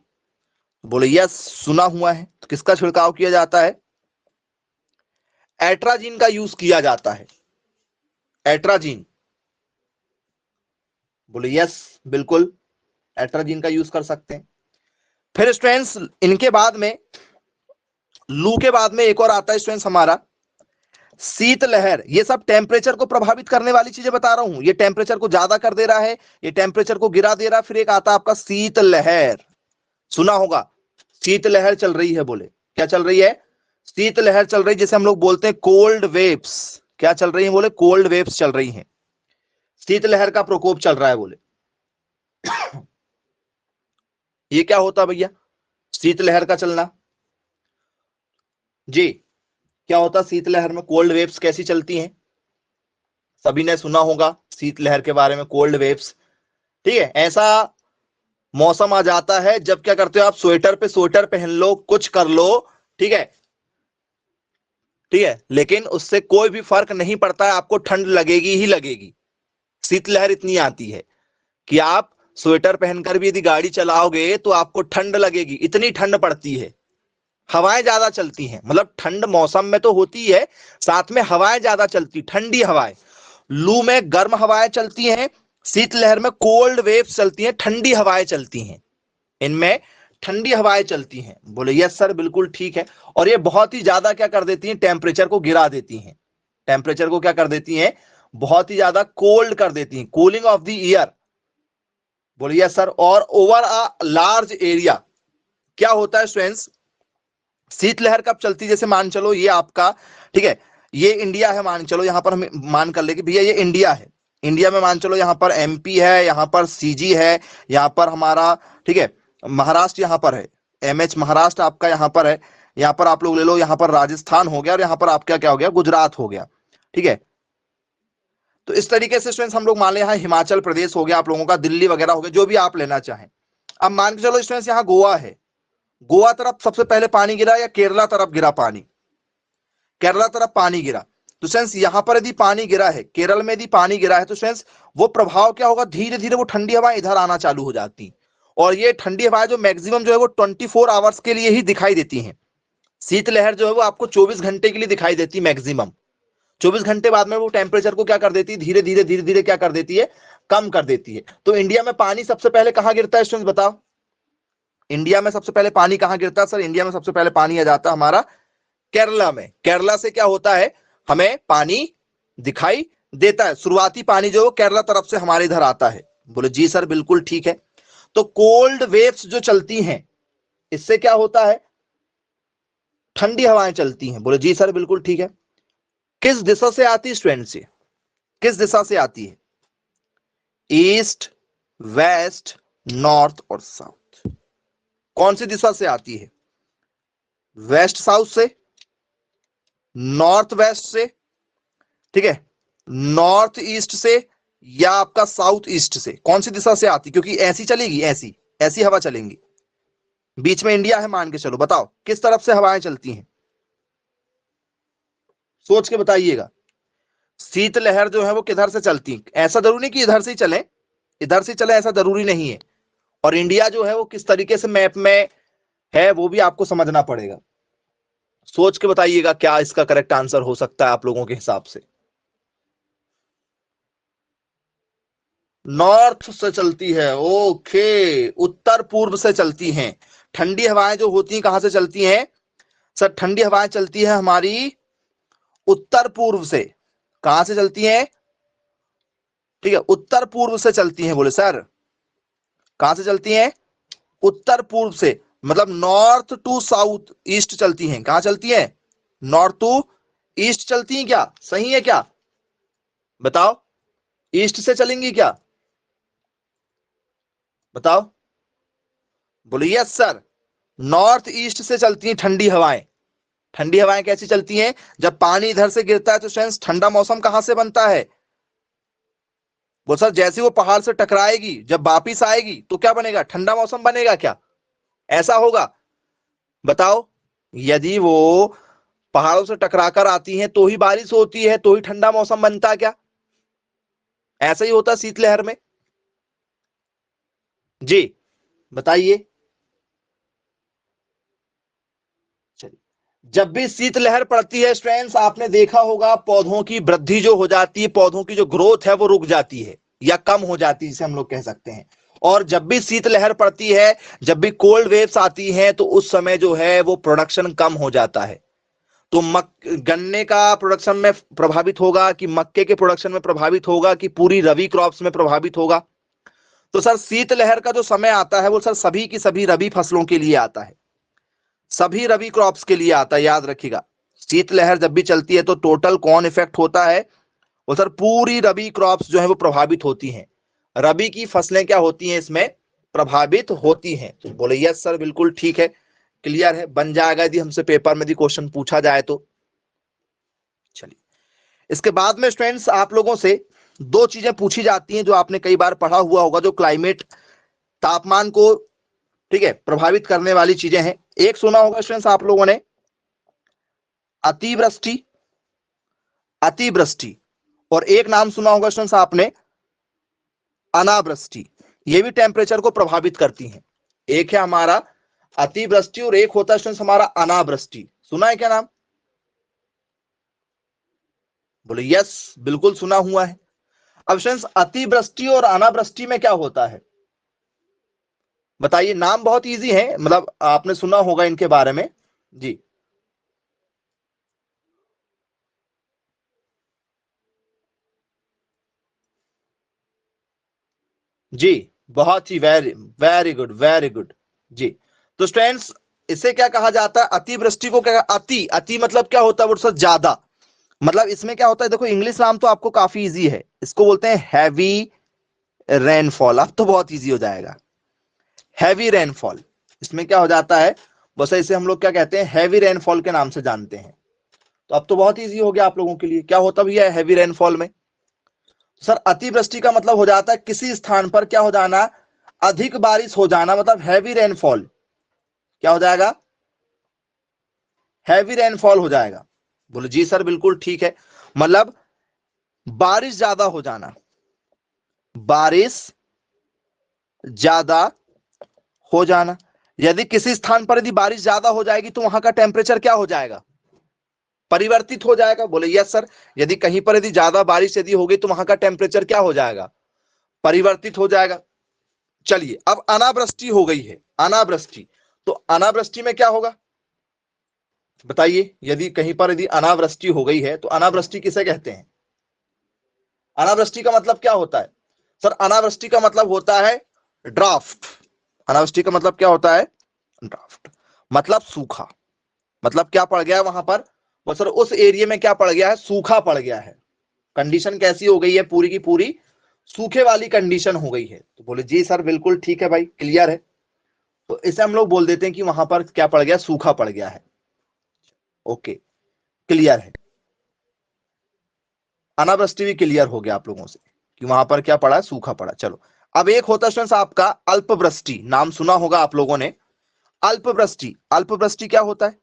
बोले यस सुना हुआ है। तो किसका छिड़काव किया जाता है? एट्राजीन का यूज किया जाता है, एट्राजीन। बोले यस बिल्कुल, एट्राजीन का यूज कर सकते हैं। फिर स्टूडेंट्स इनके बाद में, लू के बाद में एक और आता है स्टूडेंट्स हमारा शीतलहर। ये सब टेम्परेचर को प्रभावित करने वाली चीजें बता रहा हूं, ये टेम्परेचर को ज्यादा कर दे रहा है, ये टेम्परेचर को गिरा दे रहा है। फिर एक आता है आपका शीतलहर, सुना होगा, शीतलहर चल रही है। बोले क्या चल रही है? शीतलहर चल रही है, जिसे हम लोग बोलते हैं कोल्ड वेव्स। क्या चल रही है? बोले कोल्ड वेव्स चल रही हैं, शीतलहर का प्रकोप चल रहा है। बोले ये क्या होता भैया, शीतलहर का चलना? जी क्या होता शीतलहर में, कोल्ड वेव्स कैसी चलती हैं? सभी ने सुना होगा शीतलहर के बारे में, कोल्ड वेव्स। ठीक है, ऐसा मौसम आ जाता है जब क्या करते हो आप, स्वेटर पे स्वेटर पहन लो, कुछ कर लो, ठीक है, ठीक है, लेकिन उससे कोई भी फर्क नहीं पड़ता है, आपको ठंड लगेगी ही लगेगी। शीतलहर इतनी आती है कि आप स्वेटर पहनकर भी यदि गाड़ी चलाओगे तो आपको ठंड लगेगी, इतनी ठंड पड़ती है। हवाएं ज्यादा चलती हैं, मतलब ठंड मौसम में तो होती है, साथ में हवाएं ज्यादा चलती, ठंडी हवाएं। लू में गर्म हवाएं चलती हैं, शीतलहर में कोल्ड वेव्स चलती हैं, ठंडी हवाएं चलती हैं, इनमें ठंडी हवाएं चलती हैं। बोले यस सर बिल्कुल ठीक है। और ये बहुत ही ज्यादा क्या कर देती हैं, टेम्परेचर को गिरा देती हैं, टेम्परेचर को क्या कर देती हैं, बहुत ही ज्यादा कोल्ड कर देती हैं, कूलिंग ऑफ द ईयर। बोले यस सर। और ओवर अ लार्ज एरिया क्या होता है स्टूडेंट्स, शीतलहर कब चलती है, जैसे मान चलो ये आपका, ठीक है, ये इंडिया है, मान चलो यहां पर हम मान कर ले कि भैया ये इंडिया है, इंडिया में मान चलो यहां पर एमपी है, यहां पर सीजी है, यहां पर हमारा, ठीक है, महाराष्ट्र यहां पर है, एमएच महाराष्ट्र आपका यहां पर है, यहां पर आप लोग ले लो, यहां पर राजस्थान हो गया और यहां पर आपका क्या हो गया, गुजरात हो गया। ठीक है, तो इस तरीके से स्टूडेंट्स हम लोग मान ले, यहाँ हिमाचल प्रदेश हो गया आप लोगों का, दिल्ली वगैरह हो गया, जो भी आप लेना चाहें। अब मान के चलो स्टूडेंट्स यहाँ गोवा है, गोवा तरफ सबसे पहले पानी गिरा या केरला तरफ गिरा पानी, केरला तरफ पानी गिरा। तो सेंस यहां पर यदि पानी गिरा है, केरल में यदि पानी गिरा है, तो सेंस वो प्रभाव क्या होगा, धीरे धीरे वो ठंडी हवा इधर आना चालू हो जाती, और ये ठंडी हवाएं जो मैक्सिमम जो है वो 24 आवर्स के लिए ही दिखाई देती हैं। शीतलहर जो है वो आपको 24 घंटे के लिए दिखाई देती है मैक्सिमम। 24 घंटे बाद में वो टेम्परेचर को क्या कर देती है, धीरे धीरे धीरे धीरे क्या कर देती है, कम कर देती है। तो इंडिया में पानी सबसे पहले कहां गिरता है स्टूडेंट्स, बताओ इंडिया में सबसे पहले पानी कहां गिरता है? सर इंडिया में सबसे पहले पानी आ जाता है हमारा केरला में। केरला से क्या होता है, हमें पानी दिखाई देता है। शुरुआती पानी जो केरला तरफ से हमारे इधर आता है। बोले जी सर बिल्कुल ठीक है। तो कोल्ड वेव्स जो चलती हैं, इससे क्या होता है, ठंडी हवाएं चलती हैं। बोले जी सर बिल्कुल ठीक है। किस दिशा से आती है स्टूडेंट्स, ये किस दिशा से आती है? ईस्ट, वेस्ट, नॉर्थ और साउथ। कौन सी दिशा से आती है? वेस्ट साउथ से, नॉर्थ वेस्ट से, ठीक है, नॉर्थ ईस्ट से, या आपका साउथ ईस्ट से? कौन सी दिशा से आती? क्योंकि ऐसी चलेगी, ऐसी ऐसी हवा चलेंगी। बीच में इंडिया है मान के चलो, बताओ किस तरफ से हवाएं चलती हैं, सोच के बताइएगा। शीतलहर जो है वो किधर से चलती है? ऐसा जरूरी नहीं कि इधर से ही चले, इधर से चले ऐसा जरूरी नहीं है। और इंडिया जो है वो किस तरीके से मैप में है वो भी आपको समझना पड़ेगा। सोच के बताइएगा क्या इसका करेक्ट आंसर हो सकता है आप लोगों के हिसाब से। नॉर्थ से चलती है, ओके, उत्तर पूर्व से चलती हैं। ठंडी हवाएं जो होती हैं कहां से चलती हैं? सर ठंडी हवाएं चलती है हमारी उत्तर पूर्व से। कहां से चलती हैं? ठीक है, उत्तर पूर्व से चलती हैं। बोले सर कहां से चलती हैं? उत्तर पूर्व से, मतलब नॉर्थ टू साउथ ईस्ट चलती हैं। कहां चलती हैं? नॉर्थ टू ईस्ट चलती हैं। क्या सही है क्या, बताओ? ईस्ट से चलेंगी क्या, बताओ? बोले यस सर, नॉर्थ ईस्ट से चलती हैं ठंडी हवाएं। ठंडी हवाएं कैसी चलती हैं? जब पानी इधर से गिरता है तो फ्रेंड्स ठंडा मौसम कहां से बनता है? वो सर जैसे वो पहाड़ से टकराएगी, जब वापिस आएगी तो क्या बनेगा, ठंडा मौसम बनेगा क्या? ऐसा होगा? बताओ, यदि वो पहाड़ों से टकराकर आती हैं तो ही बारिश होती है, तो ही ठंडा मौसम बनता है क्या? ऐसा ही होता शीतलहर में? जी बताइए। चलिए, जब भी शीतलहर पड़ती है स्टूडेंट्स, आपने देखा होगा पौधों की वृद्धि जो हो जाती है, पौधों की जो ग्रोथ है वो रुक जाती है या कम हो जाती है, इसे हम लोग कह सकते हैं। और जब भी शीतलहर पड़ती है, जब भी कोल्ड वेव्स आती हैं, तो उस समय जो है वो प्रोडक्शन कम हो जाता है। तो गन्ने का प्रोडक्शन में प्रभावित होगा, कि मक्के के प्रोडक्शन में प्रभावित होगा, कि पूरी रबी क्रॉप्स में प्रभावित होगा? तो सर शीतलहर का जो समय आता है वो सर सभी की सभी रबी फसलों के लिए आता है, सभी रबी क्रॉप्स के लिए आता है। याद रखिएगा, शीतलहर जब भी चलती है तो टोटल कौन इफेक्ट होता है? वो सर पूरी रबी क्रॉप्स जो है वो प्रभावित होती हैं। रबी की फसलें क्या होती हैं, इसमें प्रभावित होती हैं। तो बोले यस सर बिल्कुल ठीक है, क्लियर है, बन जाएगा यदि हमसे पेपर में यदि क्वेश्चन पूछा जाए तो। चलिए, इसके बाद में स्टूडेंट्स आप लोगों से दो चीजें पूछी जाती हैं जो आपने कई बार पढ़ा हुआ होगा, जो क्लाइमेट, तापमान को, ठीक है, प्रभावित करने वाली चीजें हैं। एक सुना होगा स्टूडेंट्स आप लोगों ने, अतिवृष्टि, अतिवृष्टि, और एक नाम सुना होगा स्टूडेंट्स आपने, अनावृष्टि। ये भी टेम्परेचर को प्रभावित करती हैं। एक है हमारा अतिवृष्टि और एक होता है स्टूडेंट्स हमारा अनावृष्टि। सुना है क्या नाम? बोले यस बिल्कुल सुना हुआ है। अब स्टूडेंट्स अतिवृष्टि और अनावृष्टि में क्या होता है बताइए? नाम बहुत इजी है, मतलब आपने सुना होगा इनके बारे में। जी जी, बहुत ही very very good, very good. जी, तो स्टूडेंट्स इसे क्या कहा जाता है? अतिवृष्टि को क्या, अति, अति मतलब क्या होता है? वो सर ज्यादा। मतलब इसमें क्या होता है, देखो इंग्लिश नाम तो आपको काफी इजी है, इसको बोलते हैं हैवी रेनफॉल। अब तो बहुत इजी हो जाएगा, हैवी रेनफॉल। इसमें क्या हो जाता है, बस इसे हम लोग क्या कहते हैं, हैवी रेनफॉल के नाम से जानते हैं। तो अब तो बहुत इजी हो गया आप लोगों के लिए। क्या होता भैया हैवी रेनफॉल में? सर अतिवृष्टि का मतलब हो जाता है किसी स्थान पर क्या हो जाना, अधिक बारिश हो जाना, मतलब हैवी रेनफॉल। क्या हो जाएगा? हैवी रेनफॉल हो जाएगा। बोले जी सर बिल्कुल ठीक है, मतलब बारिश ज्यादा हो जाना, बारिश ज्यादा हो जाना। यदि किसी स्थान पर यदि बारिश ज्यादा हो जाएगी तो वहां का टेम्परेचर क्या हो जाएगा, परिवर्तित हो जाएगा। बोले यस सर, यदि कहीं पर यदि ज्यादा बारिश यदि होगी तो वहां का टेम्परेचर क्या हो जाएगा, परिवर्तित हो जाएगा। चलिए अब अनावृष्टि हो गई है, अनावृष्टि, तो अनावृष्टि में क्या होगा बताइए। यदि कहीं पर यदि अनावृष्टि हो गई है तो अनावृष्टि किसे कहते हैं, अनावृष्टि का मतलब क्या होता है सर, अनावृष्टि का मतलब होता है ड्राफ्ट। अनावृष्टि का मतलब क्या होता है, ड्राफ्ट, मतलब सूखा। मतलब क्या पड़ गया है वहां पर, वो सर उस एरिया में क्या पड़ गया है, सूखा पड़ गया है। कंडीशन कैसी हो गई है, पूरी की पूरी सूखे वाली कंडीशन हो गई है। तो बोले जी सर बिल्कुल ठीक है भाई, क्लियर है। तो इसे हम लोग बोल देते हैं कि वहां पर क्या पड़ गया, सूखा पड़ गया है। ओके, क्लियर है। अनावृष्टि भी क्लियर हो गया आप लोगों से कि वहां पर क्या पड़ा है, सूखा पड़ा। चलो अब एक होता है स्टूडेंट्स आपका अल्पवृष्टि, नाम सुना होगा आप लोगों ने, अल्पवृष्टि। अल्पवृष्टि क्या होता है,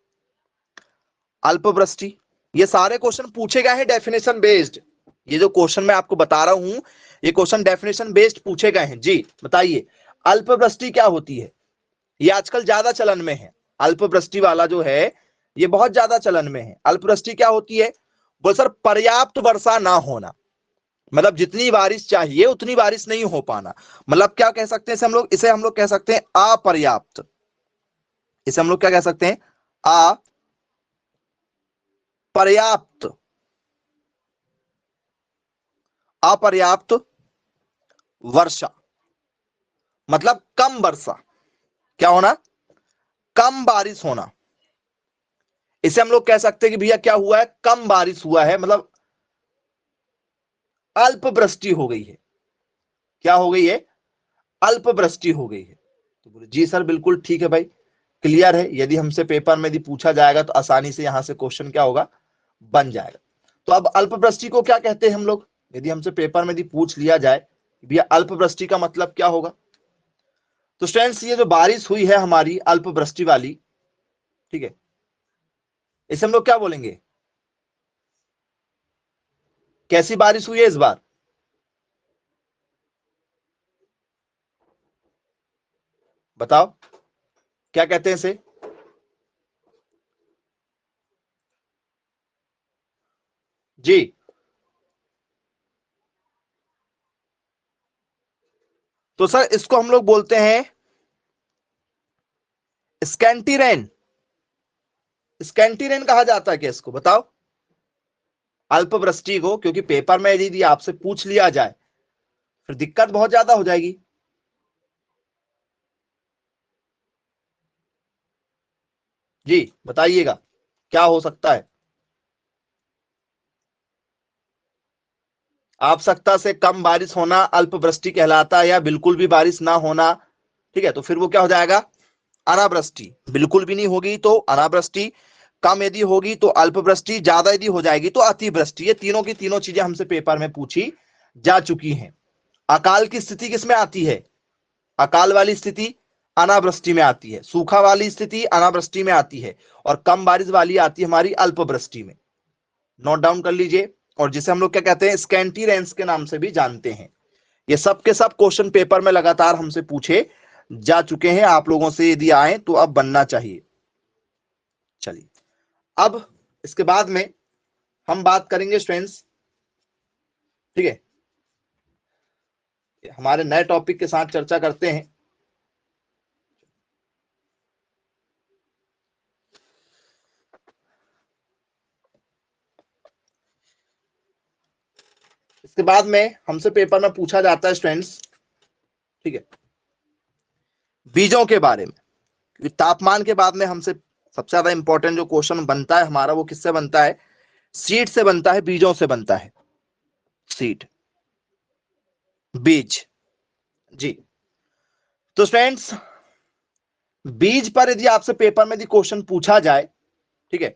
अल्पवृष्टि, ये सारे क्वेश्चन पूछे गए हैं डेफिनेशन बेस्ड। ये जो क्वेश्चन मैं आपको बता रहा हूं ये क्वेश्चन डेफिनेशन बेस्ड पूछे गए हैं। जी बताइए अल्पवृष्टि क्या होती है, ये आजकल ज्यादा चलन में है। अल्पवृष्टि वाला जो है ये बहुत ज्यादा चलन में है। अल्पवृष्टि क्या होती है, बोल सर पर्याप्त वर्षा ना होना, मतलब जितनी बारिश चाहिए उतनी बारिश नहीं हो पाना। मतलब क्या कह सकते हैं इसे हम लोग, इसे हम लोग कह सकते हैं अपर्याप्त। इसे हम लोग क्या कह सकते हैं, अपर्याप्त, अपर्याप्त वर्षा, मतलब कम वर्षा, क्या होना, कम बारिश होना। इसे हम लोग कह सकते हैं कि भैया क्या हुआ है, कम बारिश हुआ है, मतलब अल्पवृष्टि हो गई है। क्या हो गई है, अल्पवृष्टि हो गई है। तो बोले जी सर बिल्कुल ठीक है भाई, क्लियर है। यदि हमसे पेपर में यदि पूछा जाएगा तो आसानी से यहां से क्वेश्चन क्या होगा, बन जाएगा। तो अब अल्पवृष्टि को क्या कहते हैं हम लोग, यदि हमसे पेपर में यदि पूछ लिया जाए भैया अल्पवृष्टि का मतलब क्या होगा, तो स्टूडेंट्स ये जो बारिश हुई है हमारी अल्पवृष्टि वाली, ठीक है, इसे हम लोग क्या बोलेंगे, कैसी बारिश हुई है इस बार, बताओ क्या कहते हैं इसे। जी तो सर इसको हम लोग बोलते हैं स्कैंटी रेन। स्कैंटी रेन कहा जाता है क्या इसको, बताओ अल्पवृष्टि को, क्योंकि पेपर में यदि आपसे पूछ लिया जाए फिर दिक्कत बहुत ज्यादा हो जाएगी। जी बताइएगा क्या हो सकता है, आवश्यकता से कम बारिश होना अल्पवृष्टि कहलाता है, या बिल्कुल भी बारिश ना होना, ठीक है, तो फिर वो क्या हो जाएगा, अनावृष्टि। बिल्कुल भी नहीं होगी तो अनावृष्टि, कम यदि होगी तो अल्पवृष्टि, ज्यादा यदि हो जाएगी तो अतिवृष्टि। ये तीनों की तीनों चीजें हमसे पेपर में पूछी जा चुकी हैं। अकाल की स्थिति किसमें आती है, अकाल वाली स्थिति अनावृष्टि में आती है, सूखा वाली स्थिति अनावृष्टि में आती है, और कम बारिश वाली आती है हमारी अल्पवृष्टि में। नोट डाउन कर लीजिए। और जिसे हम लोग क्या कहते हैं, स्कैंटी रेंस के नाम से भी जानते हैं। ये सब के सब क्वेश्चन पेपर में लगातार हमसे पूछे जा चुके हैं। आप लोगों से यदि आए तो अब बनना चाहिए। चलिए अब इसके बाद में हम बात करेंगे स्टूडेंट्स, ठीक है, हमारे नए टॉपिक के साथ चर्चा करते हैं। इसके बाद में हमसे पेपर में पूछा जाता है स्टूडेंट्स, ठीक है, बीजों के बारे में। क्योंकि तापमान के बाद में हमसे सबसे ज्यादा इंपॉर्टेंट जो क्वेश्चन बनता है हमारा वो किससे बनता है, सीड से बनता है, बीजों से बनता है, सीड, बीज। जी तो स्टूडेंट्स बीज पर यदि आपसे पेपर में यदि क्वेश्चन पूछा जाए, ठीक है,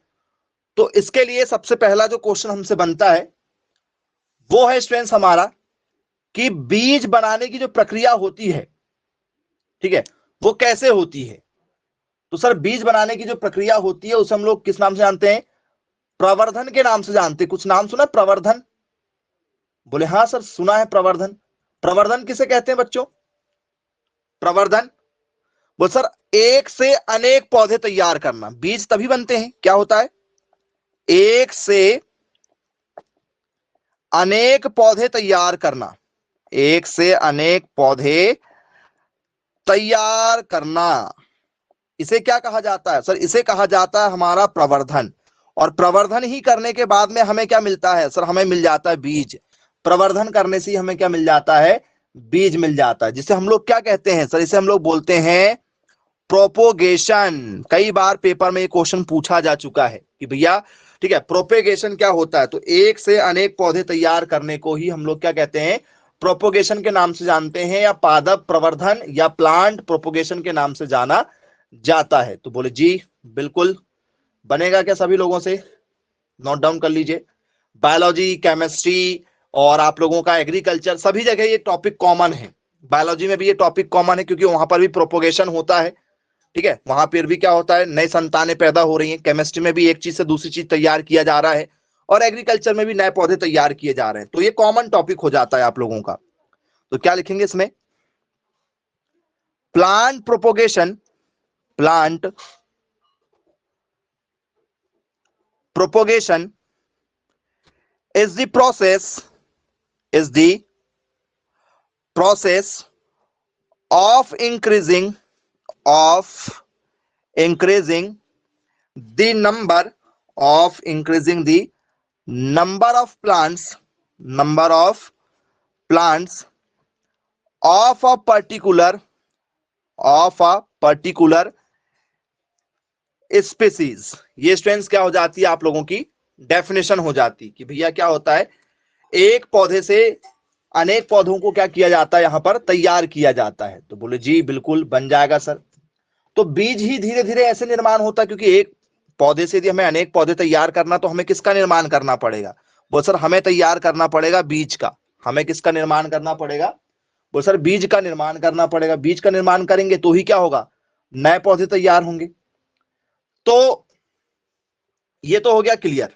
तो इसके लिए सबसे पहला जो क्वेश्चन हमसे बनता है वो है स्टूडेंट्स हमारा कि बीज बनाने की जो प्रक्रिया होती है, ठीक है, वो कैसे होती है। तो सर बीज बनाने की जो प्रक्रिया होती है उसे हम लोग किस नाम से जानते हैं, प्रवर्धन के नाम से जानते हैं। कुछ नाम सुना प्रवर्धन, बोले हाँ सर सुना है प्रवर्धन। प्रवर्धन किसे कहते हैं बच्चों, प्रवर्धन, बोल सर एक से अनेक पौधे तैयार करना, बीज तभी बनते हैं, क्या होता है, एक से अनेक पौधे तैयार करना, एक से अनेक पौधे तैयार करना, इसे क्या कहा जाता है सर, इसे कहा जाता है हमारा प्रवर्धन। और प्रवर्धन ही करने के बाद में हमें क्या मिलता है सर, हमें मिल जाता है बीज। प्रवर्धन करने से हमें क्या मिल जाता है, बीज मिल जाता है, जिसे हम लोग क्या कहते हैं सर, इसे हम लोग बोलते हैं प्रोपोगेशन। कई बार पेपर में ये क्वेश्चन पूछा जा चुका है कि भैया ठीक है प्रोपेगेशन क्या होता है, तो एक से अनेक पौधे तैयार करने को ही हम लोग क्या कहते हैं, प्रोपोगेशन के नाम से जानते हैं, या पादप प्रवर्धन या प्लांट प्रोपोगेशन के नाम से जाना जाता है। तो बोले जी बिल्कुल, बनेगा क्या सभी लोगों से, नोट डाउन कर लीजिए। बायोलॉजी, केमिस्ट्री और आप लोगों का एग्रीकल्चर, सभी जगह ये टॉपिक कॉमन है। बायोलॉजी में भी ये टॉपिक कॉमन है क्योंकि वहां पर भी प्रोपोगेशन होता है, ठीक है, वहां पर भी क्या होता है, नई संतानें पैदा हो रही हैं। केमिस्ट्री में भी एक चीज से दूसरी चीज तैयार किया जा रहा है, और एग्रीकल्चर में भी नए पौधे तैयार किए जा रहे हैं। तो ये कॉमन टॉपिक हो जाता है आप लोगों का। तो क्या लिखेंगे इसमें, plant propagation, plant propagation is the process of increasing the number of plants of a particular species. ये स्ट्रेंथ क्या हो जाती है आप लोगों की, डेफिनेशन हो जाती कि भैया क्या होता है, एक पौधे से अनेक पौधों को क्या किया जाता है, यहां पर तैयार किया जाता है। तो बोले जी बिल्कुल बन जाएगा सर। तो बीज ही धीरे धीरे ऐसे निर्माण होता है, क्योंकि एक पौधे से यदि हमें अनेक पौधे तैयार करना, तो हमें किसका निर्माण करना पड़ेगा, बोल सर हमें तैयार करना पड़ेगा बीज का। हमें किसका निर्माण करना पड़ेगा, बोल सर बीज का निर्माण करना पड़ेगा। बीज का निर्माण करेंगे तो ही क्या होगा, नए पौधे तैयार होंगे। तो ये तो हो गया क्लियर,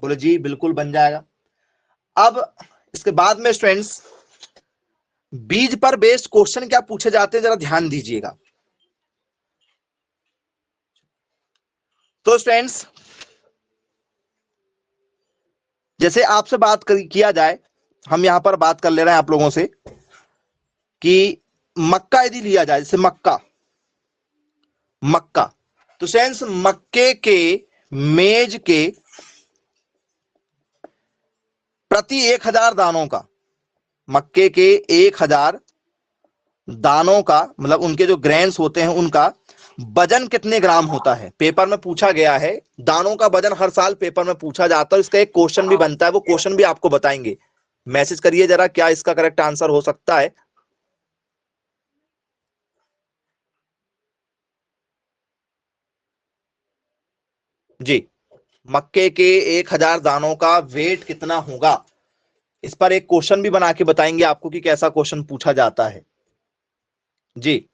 बोले जी बिल्कुल बन जाएगा। अब इसके बाद में स्टूडेंट्स बीज पर बेस्ड क्वेश्चन क्या पूछे जाते हैं, जरा ध्यान दीजिएगा। तो स्टूडेंट्स जैसे आपसे बात किया जाए, हम यहां पर बात कर ले रहे हैं आप लोगों से कि मक्का यदि लिया जाए, जैसे मक्का, तो स्टूडेंट्स मक्के के मेज के प्रति 1000 दानों का, मक्के के 1000 दानों का मतलब उनके जो ग्रेन्स होते हैं उनका वजन कितने ग्राम होता है, पेपर में पूछा गया है। दानों का वजन हर साल पेपर में पूछा जाता है, इसका एक क्वेश्चन भी बनता है, वो क्वेश्चन भी आपको बताएंगे। मैसेज करिए जरा क्या इसका करेक्ट आंसर हो सकता है। जी, मक्के के 1000 दानों का वेट कितना होगा, इस पर एक क्वेश्चन भी बना के बताएंगे आपको कि कैसा क्वेश्चन पूछा जाता है। जी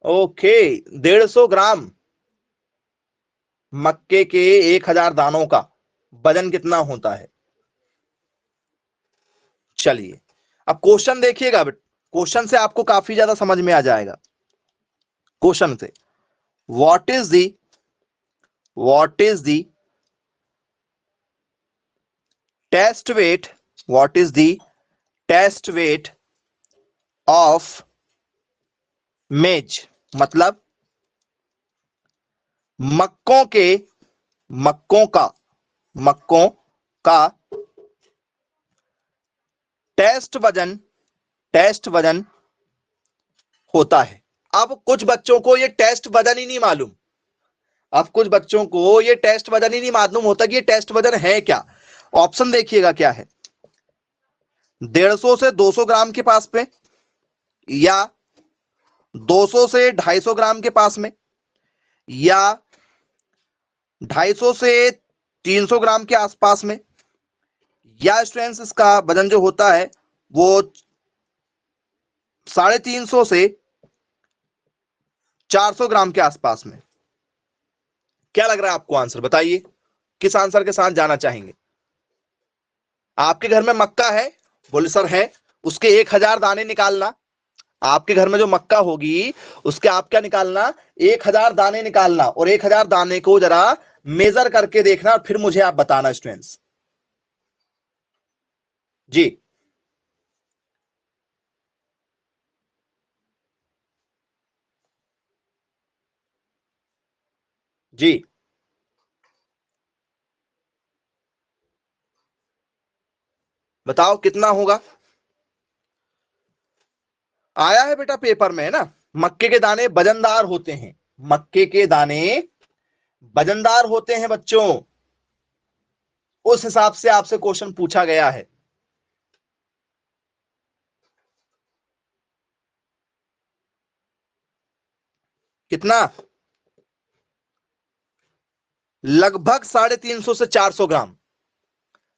ओके, 150 ग्राम मक्के के 1000 दानों का वजन कितना होता है। चलिए अब क्वेश्चन देखिएगा, क्वेश्चन से आपको काफी ज्यादा समझ में आ जाएगा। क्वेश्चन से what is the test weight of maize, मतलब मक्कों का टेस्ट वजन होता है। अब कुछ बच्चों को ये टेस्ट वजन ही नहीं मालूम, होता कि ये टेस्ट वजन है क्या। ऑप्शन देखिएगा क्या है, 150 से 200 ग्राम के पास में, या 200 से 250 ग्राम के पास में, या 250 से 300 ग्राम के आसपास में, या स्टूडेंट्स इसका वजन जो होता है वो 350 से 400 ग्राम के आसपास में। क्या लग रहा है आपको आंसर बताइए। किस आंसर के साथ जाना चाहेंगे? आपके घर में मक्का है, बोले सर है, उसके 1000 दाने निकालना। आपके घर में जो मक्का होगी उसके आप क्या निकालना, 1000 दाने निकालना, और 1000 दाने को जरा मेजर करके देखना और फिर मुझे आप बताना स्टूडेंट्स। जी जी बताओ कितना होगा? आया है बेटा पेपर में, है ना? मक्के के दाने वजनदार होते हैं, मक्के के दाने वजनदार होते हैं बच्चों, उस हिसाब से आपसे क्वेश्चन पूछा गया है। कितना? लगभग 350 से 400 ग्राम,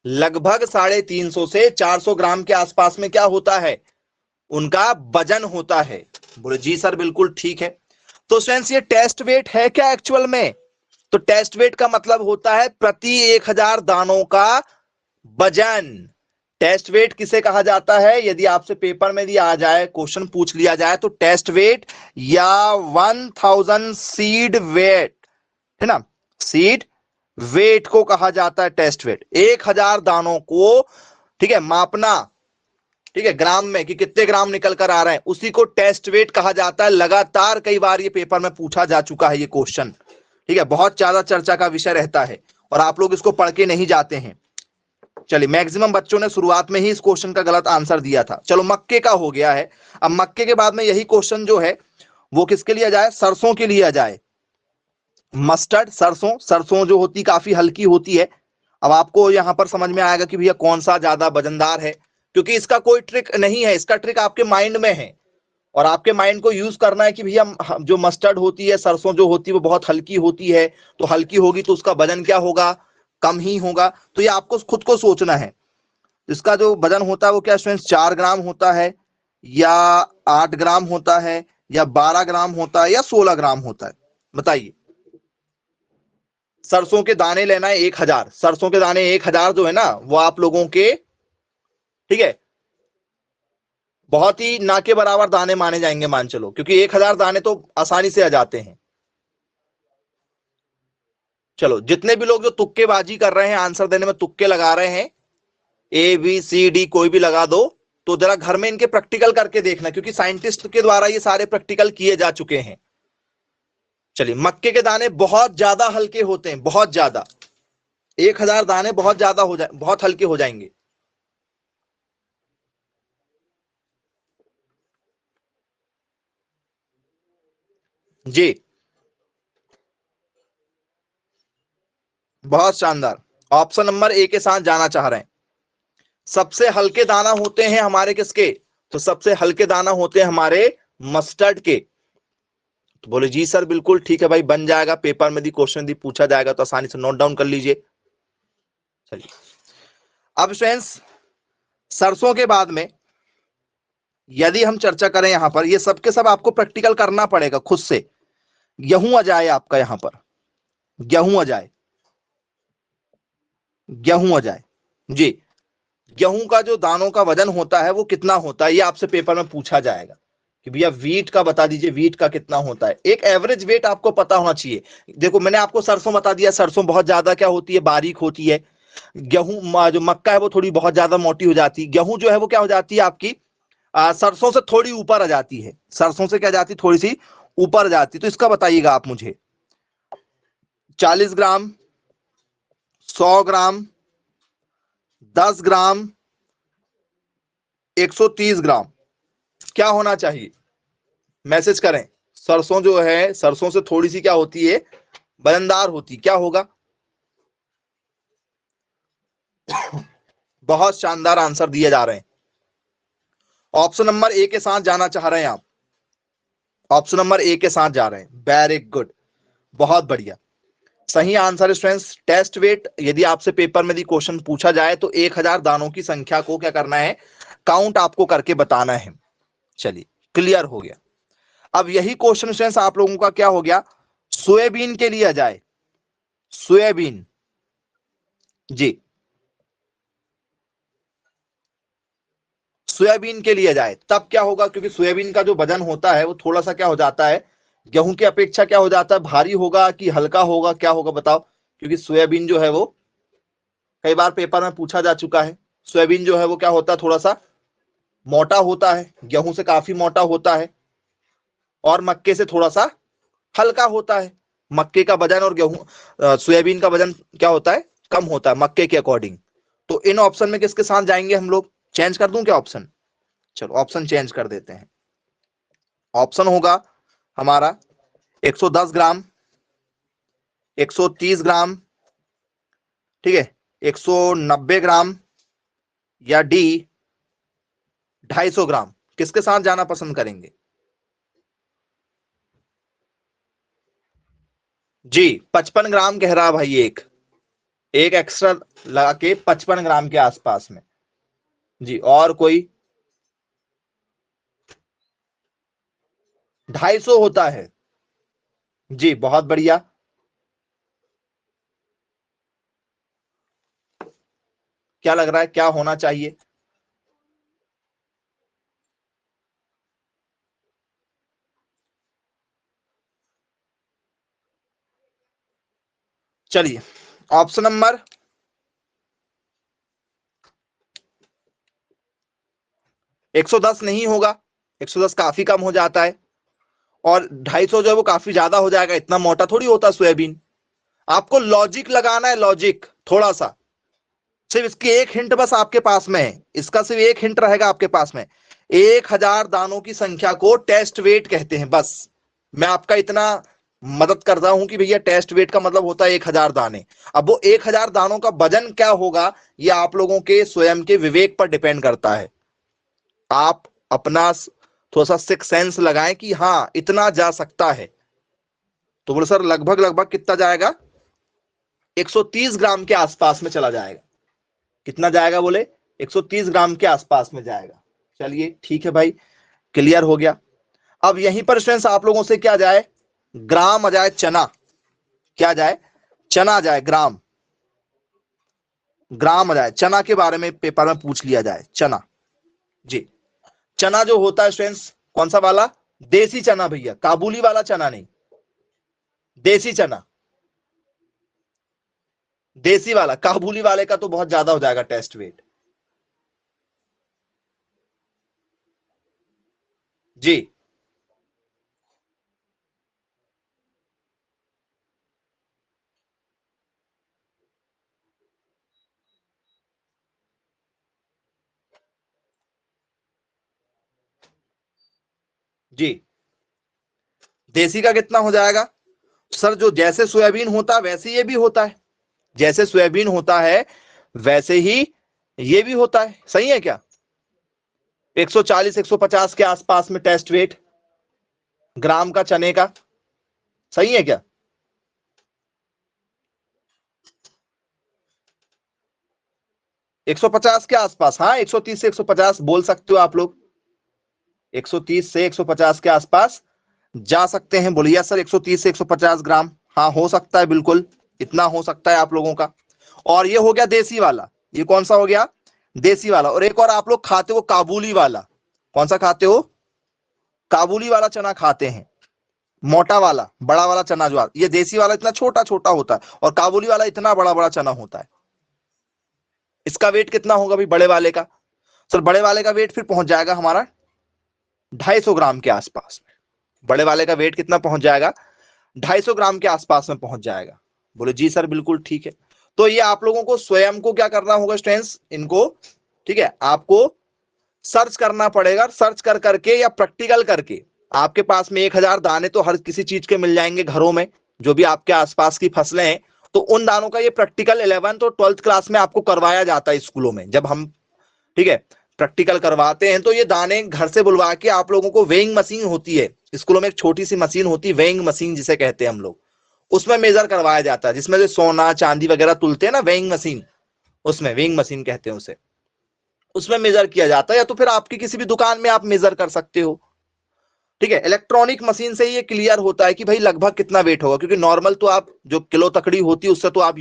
लगभग 350 से 400 ग्राम के आसपास में क्या होता है, उनका वजन होता है। बोले जी सर बिल्कुल ठीक है। तो स्टूडेंट्स ये टेस्ट वेट है क्या एक्चुअल में? तो टेस्ट वेट का मतलब होता है प्रति 1000 दानों का वजन। टेस्ट वेट किसे कहा जाता है? यदि आपसे पेपर में दिया आ जाए, क्वेश्चन पूछ लिया जाए, तो टेस्ट वेट या 1000 सीड वेट, है ना, सीड वेट को कहा जाता है टेस्ट वेट। 1000 दानों को, ठीक है, मापना, ठीक है, ग्राम में कि कितने ग्राम निकल कर आ रहे हैं, उसी को टेस्ट वेट कहा जाता है। लगातार कई बार ये पेपर में पूछा जा चुका है ये क्वेश्चन, ठीक है, बहुत ज्यादा चर्चा का विषय रहता है और आप लोग इसको पढ़ के नहीं जाते हैं। चलिए, मैक्सिमम बच्चों ने शुरुआत में ही इस क्वेश्चन का गलत आंसर दिया था। चलो मक्के का हो गया है। अब मक्के के बाद में यही क्वेश्चन जो है वो किसके लिए आ जाए? सरसों के लिए आ जाए। मस्टर्ड, सरसों, सरसों जो होती काफी हल्की होती है। अब आपको यहां पर समझ में आएगा कि भैया कौन सा ज्यादा वजनदार है, क्योंकि इसका कोई ट्रिक नहीं है, इसका ट्रिक आपके माइंड में है और आपके माइंड को यूज करना है कि भैया जो मस्टर्ड होती है, सरसों जो होती है वो बहुत हल्की होती है, तो हल्की होगी तो उसका वजन क्या होगा? कम ही होगा। तो ये आपको खुद को सोचना है। इसका जो वजन होता है वो क्या स्टूडेंट्स, 4 ग्राम होता है या 8 ग्राम होता है या 12 ग्राम होता है या 16 ग्राम होता है? बताइए। सरसों के दाने लेना है 1000, सरसों के दाने 1000 जो है ना वो आप लोगों के, ठीक है, बहुत ही ना के बराबर दाने माने जाएंगे, मान चलो, क्योंकि 1000 दाने तो आसानी से आ जाते हैं। चलो, जितने भी लोग जो तुक्केबाजी कर रहे हैं, आंसर देने में तुक्के लगा रहे हैं, ए बी सी डी कोई भी लगा दो, तो जरा घर में इनके प्रैक्टिकल करके देखना, क्योंकि साइंटिस्ट के द्वारा ये सारे प्रैक्टिकल किए जा चुके हैं। चलिए, मक्के के दाने बहुत ज्यादा हल्के होते हैं, बहुत ज्यादा, 1000 दाने बहुत ज्यादा हो जाए, बहुत हल्के हो जाएंगे। जी, बहुत शानदार। ऑप्शन नंबर ए के साथ जाना चाह रहे हैं। सबसे हल्के दाना होते हैं हमारे किसके? तो सबसे हल्के दाना होते हैं हमारे मस्टर्ड के। तो बोले जी सर बिल्कुल ठीक है भाई, बन जाएगा, पेपर में दी क्वेश्चन दी पूछा जाएगा तो आसानी से नोट डाउन कर लीजिए। चलिए, अब फ्रेंड्स सरसों के बाद में यदि हम चर्चा करें, यहां पर ये सब के सब आपको प्रैक्टिकल करना पड़ेगा खुद से। गेहूं आ जाए आपका, यहां पर गेहूं आ जाए, गेहूं आ जाए जी। गेहूं का जो दानों का वजन होता है वो कितना होता है, ये आपसे पेपर में पूछा जाएगा कि भैया वीट का बता दीजिए, वीट का कितना होता है। एक एवरेज वेट आपको पता होना चाहिए। देखो, मैंने आपको सरसों बता दिया, सरसों बहुत ज्यादा क्या होती है, बारीक होती है। गेहूं जो मक्का है वो थोड़ी बहुत ज्यादा मोटी हो जाती है। गेहूं जो है वो क्या हो जाती है आपकी, सरसों से थोड़ी ऊपर आ जाती है, सरसों से क्या जाती है, थोड़ी सी ऊपर आ जाती है। तो इसका बताइएगा आप मुझे, 40 ग्राम, 100 ग्राम, 10 ग्राम, 130 ग्राम, क्या होना चाहिए? मैसेज करें। सरसों जो है, सरसों से थोड़ी सी क्या होती है, वजनदार होती, क्या होगा? बहुत शानदार आंसर दिए जा रहे हैं। ऑप्शन नंबर ए के साथ जाना चाह रहे हैं आप, ऑप्शन नंबर ए के साथ जा रहे हैं, वेरी गुड, बहुत बढ़िया, सही आंसर स्टूडेंट्स। टेस्ट वेट यदि आपसे पेपर में दी क्वेश्चन पूछा जाए तो 1000 दानों की संख्या को क्या करना है, काउंट आपको करके बताना है। चलिए, क्लियर हो गया। अब यही क्वेश्चन स्टूडेंट्स आप लोगों का क्या हो गया, सोयाबीन के लिए आ जाए। सोयाबीन, जी, सोयाबीन के लिए जाए तब क्या होगा, क्योंकि सोयाबीन का जो वजन होता है वो थोड़ा सा क्या हो जाता है, गेहूं की अपेक्षा क्या हो जाता है, भारी होगा कि हल्का होगा, क्या होगा बताओ? क्योंकि सोयाबीन जो है वो कई बार पेपर में पूछा जा चुका है, सोयाबीन जो है वो क्या होता है, थोड़ा सा मोटा होता है, गेहूं से काफी मोटा होता है और मक्के से थोड़ा सा हल्का होता है। मक्के का वजन और गेहूं सोयाबीन का वजन क्या होता है, कम होता है मक्के के अकॉर्डिंग। तो इन ऑप्शन में किसके साथ जाएंगे हम लोग? चेंज कर दूं क्या ऑप्शन? चलो ऑप्शन चेंज कर देते हैं। ऑप्शन होगा हमारा 110 ग्राम, 130 ग्राम, ठीक है, 190 ग्राम, या डी 250 ग्राम। किसके साथ जाना पसंद करेंगे? जी, 55 ग्राम कह रहा भाई, एक एक एक्स्ट्रा लगा के 55 ग्राम के आसपास में। जी, और कोई? 250 होता है। जी, बहुत बढ़िया। क्या लग रहा है क्या होना चाहिए? चलिए, ऑप्शन नंबर 110 नहीं होगा, 110 काफी कम हो जाता है, और 250 जो है वो काफी ज्यादा हो जाएगा, इतना मोटा थोड़ी होता सोयाबीन। आपको लॉजिक लगाना है, लॉजिक थोड़ा सा। सिर्फ इसकी एक हिंट बस आपके पास में है, इसका सिर्फ एक हिंट रहेगा आपके पास में। 1000 दानों की संख्या को टेस्ट वेट कहते हैं, बस। मैं आपका इतना मदद कर रहा हूं कि भैया टेस्ट वेट का मतलब होता है 1000 दाने। अब वो 1000 दानों का वजन क्या होगा, ये आप लोगों के स्वयं के विवेक पर डिपेंड करता है। आप अपना थोड़ा सा सिक्स सेंस लगाएं कि हाँ इतना जा सकता है। तो बोले सर लगभग लगभग कितना जाएगा? 130 ग्राम के आसपास में चला जाएगा। कितना जाएगा बोले? 130 ग्राम के आसपास में जाएगा। चलिए ठीक है भाई, क्लियर हो गया। अब यहीं पर स्टूडेंट्स आप लोगों से क्या जाए, ग्राम आ जाए चना, क्या जाए, चना आ जाए, ग्राम, ग्राम आ जाए, चना के बारे में पेपर में पूछ लिया जाए, चना। जी, चना जो होता है स्टूडेंट्स कौन सा वाला? देसी चना भैया, काबुली वाला चना नहीं, देसी चना, देसी वाला। काबुली वाले का तो बहुत ज्यादा हो जाएगा टेस्ट वेट। जी, जी, देसी का कितना हो जाएगा? सर जो जैसे सोयाबीन होता है वैसे ये भी होता है, जैसे सोयाबीन होता है वैसे ही ये भी होता है, सही है क्या? 140 150 के आसपास में टेस्ट वेट ग्राम का चने का, सही है क्या? 150 के आसपास, हाँ 130 से 150 बोल सकते हो आप लोग, 130 से 150 के आसपास जा सकते हैं। बोलिए सर 130 से 150 ग्राम, हाँ हो सकता है, बिल्कुल इतना हो सकता है आप लोगों का। और ये हो गया देसी वाला, ये कौन सा हो गया? देसी वाला। और एक और आप लोग खाते हो काबुली वाला, कौन सा खाते हो? काबुली वाला चना खाते हैं, मोटा वाला बड़ा वाला चना जो ये देसी वाला इतना छोटा छोटा होता है और काबुली वाला इतना बड़ा बड़ा चना होता है। इसका वेट कितना होगा भाई बड़े वाले का? सर बड़े वाले का वेट फिर पहुंच जाएगा हमारा 250 ग्राम के आसपास में। बड़े वाले का वेट कितना पहुंच जाएगा? 250 ग्राम के आसपास में पहुंच जाएगा। बोले जी सर बिल्कुल ठीक है। तो ये आप लोगों को स्वयं को क्या करना होगा स्टूडेंट्स, इनको, ठीक है, आपको सर्च करना पड़ेगा, सर्च कर करके या प्रैक्टिकल करके। आपके पास में 1000 दाने तो हर किसी चीज के मिल जाएंगे घरों में, जो भी आपके आसपास की फसलें हैं, तो उन दानों का ये प्रैक्टिकल 11th और 12th क्लास में आपको करवाया जाता है स्कूलों में। जब हम, ठीक है, प्रैक्टिकल करवाते हैं तो ये दाने घर से बुलवा के आप लोगों को, वेइंग मशीन होती है स्कूलों में, एक छोटी सी मशीन होती है वेइंग मशीन जिसे कहते हैं हम लोग, उसमें मेजर करवाया जाता है, जिसमें से सोना चांदी वगैरह तुलते हैं ना, वेइंग मशीन, उसमें वेइंग मशीन कहते हैं उसे, उसमें मेजर किया जाता है। या तो फिर आपकी किसी भी दुकान में आप मेजर कर सकते हो, ठीक है। इलेक्ट्रॉनिक मशीन से ये क्लियर होता है कि भाई लगभग कितना वेट होगा, क्योंकि नॉर्मल तो आप जो किलो तकड़ी होती है उससे तो आप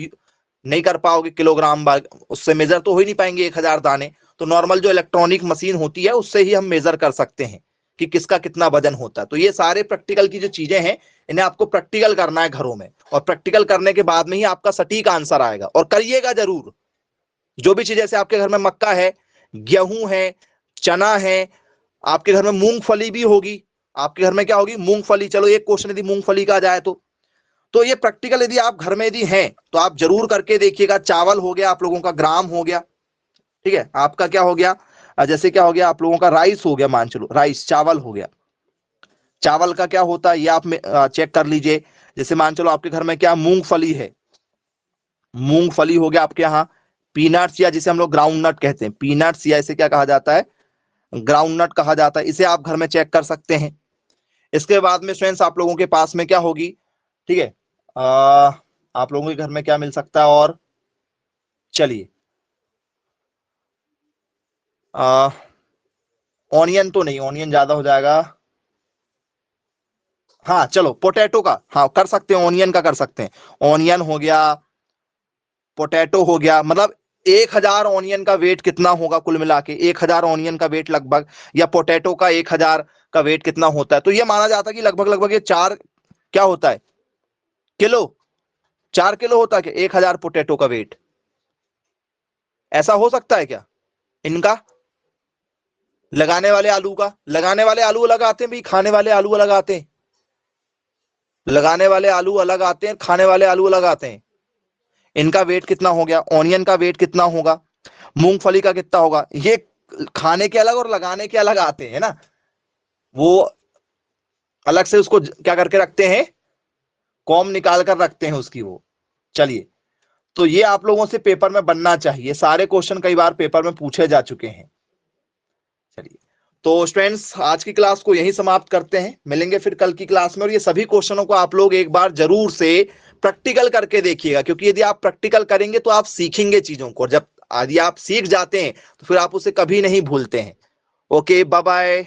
नहीं कर पाओगे, किलोग्राम उससे मेजर तो हो ही नहीं पाएंगे 1000 दाने। तो नॉर्मल जो इलेक्ट्रॉनिक मशीन होती है उससे ही हम मेजर कर सकते हैं कि किसका कितना वजन होता है। तो ये सारे प्रैक्टिकल की जो चीजें हैं इन्हें आपको प्रैक्टिकल करना है घरों में, और प्रैक्टिकल करने के बाद में ही आपका सटीक आंसर आएगा। और करिएगा जरूर। जो भी चीज, जैसे आपके घर में मक्का है, गेहूं है, चना है, आपके घर में मूंगफली भी होगी, आपके घर में क्या होगी, मूंगफली। चलो एक क्वेश्चन यदि मूंगफली का आ जाए तो ये प्रैक्टिकल यदि आप घर में यदि हैं तो आप जरूर करके देखिएगा। चावल हो गया आप लोगों का, ग्राम हो गया, ठीक है, आपका क्या हो गया, जैसे क्या हो गया आप लोगों का, राइस हो गया, मान चलो राइस, चावल हो गया। चावल का क्या होता है ये आप चेक कर लीजिए। जैसे मान चलो आपके घर में क्या मूंगफली है, मूंगफली हो गया आपके यहाँ। पीनट्स, या जिसे हम लोग ग्राउंड नट कहते हैं, पीनट्स या इसे क्या कहा जाता है, ग्राउंड नट कहा जाता है। इसे आप घर में चेक कर सकते हैं। इसके बाद में स्टूडेंट्स आप लोगों के पास में क्या होगी, ठीक है, आप लोगों के घर में क्या मिल सकता है, और चलिए ऑनियन तो नहीं, ऑनियन ज्यादा हो जाएगा। हाँ चलो पोटैटो का, हाँ कर सकते हैं, ऑनियन का कर सकते हैं। ऑनियन हो गया, पोटैटो हो गया। मतलब 1000 ऑनियन का वेट कितना होगा कुल मिला के, 1000 ऑनियन का वेट लगभग, या पोटैटो का 1000 का वेट कितना होता है। तो ये माना जाता है कि लगभग लगभग ये 4 क्या होता है, किलो, 4 किलो होता है कि 1000 पोटैटो का वेट। ऐसा हो सकता है क्या इनका, लगाने वाले आलू का, लगाने वाले आलू अलग आते हैं भाई, खाने वाले आलू अलग आते हैं। लगाने वाले आलू अलग आते हैं, खाने वाले आलू अलग आते हैं। इनका वेट कितना हो गया, ऑनियन का वेट कितना होगा, मूंगफली का कितना होगा, ये खाने के अलग और लगाने के अलग आते हैं ना, वो अलग से उसको क्या करके रखते हैं, कॉम निकाल कर रखते हैं उसकी वो। चलिए, तो ये आप लोगों से पेपर में बनना चाहिए, सारे क्वेश्चन कई बार पेपर में पूछे जा चुके हैं। चलिए, तो स्टूडेंट्स आज की क्लास को यहीं समाप्त करते हैं, मिलेंगे फिर कल की क्लास में। और ये सभी क्वेश्चनों को आप लोग एक बार जरूर से प्रैक्टिकल करके देखिएगा, क्योंकि यदि आप प्रैक्टिकल करेंगे तो आप सीखेंगे चीजों को, और जब यदि आप सीख जाते हैं तो फिर आप उसे कभी नहीं भूलते हैं। Okay, bye bye.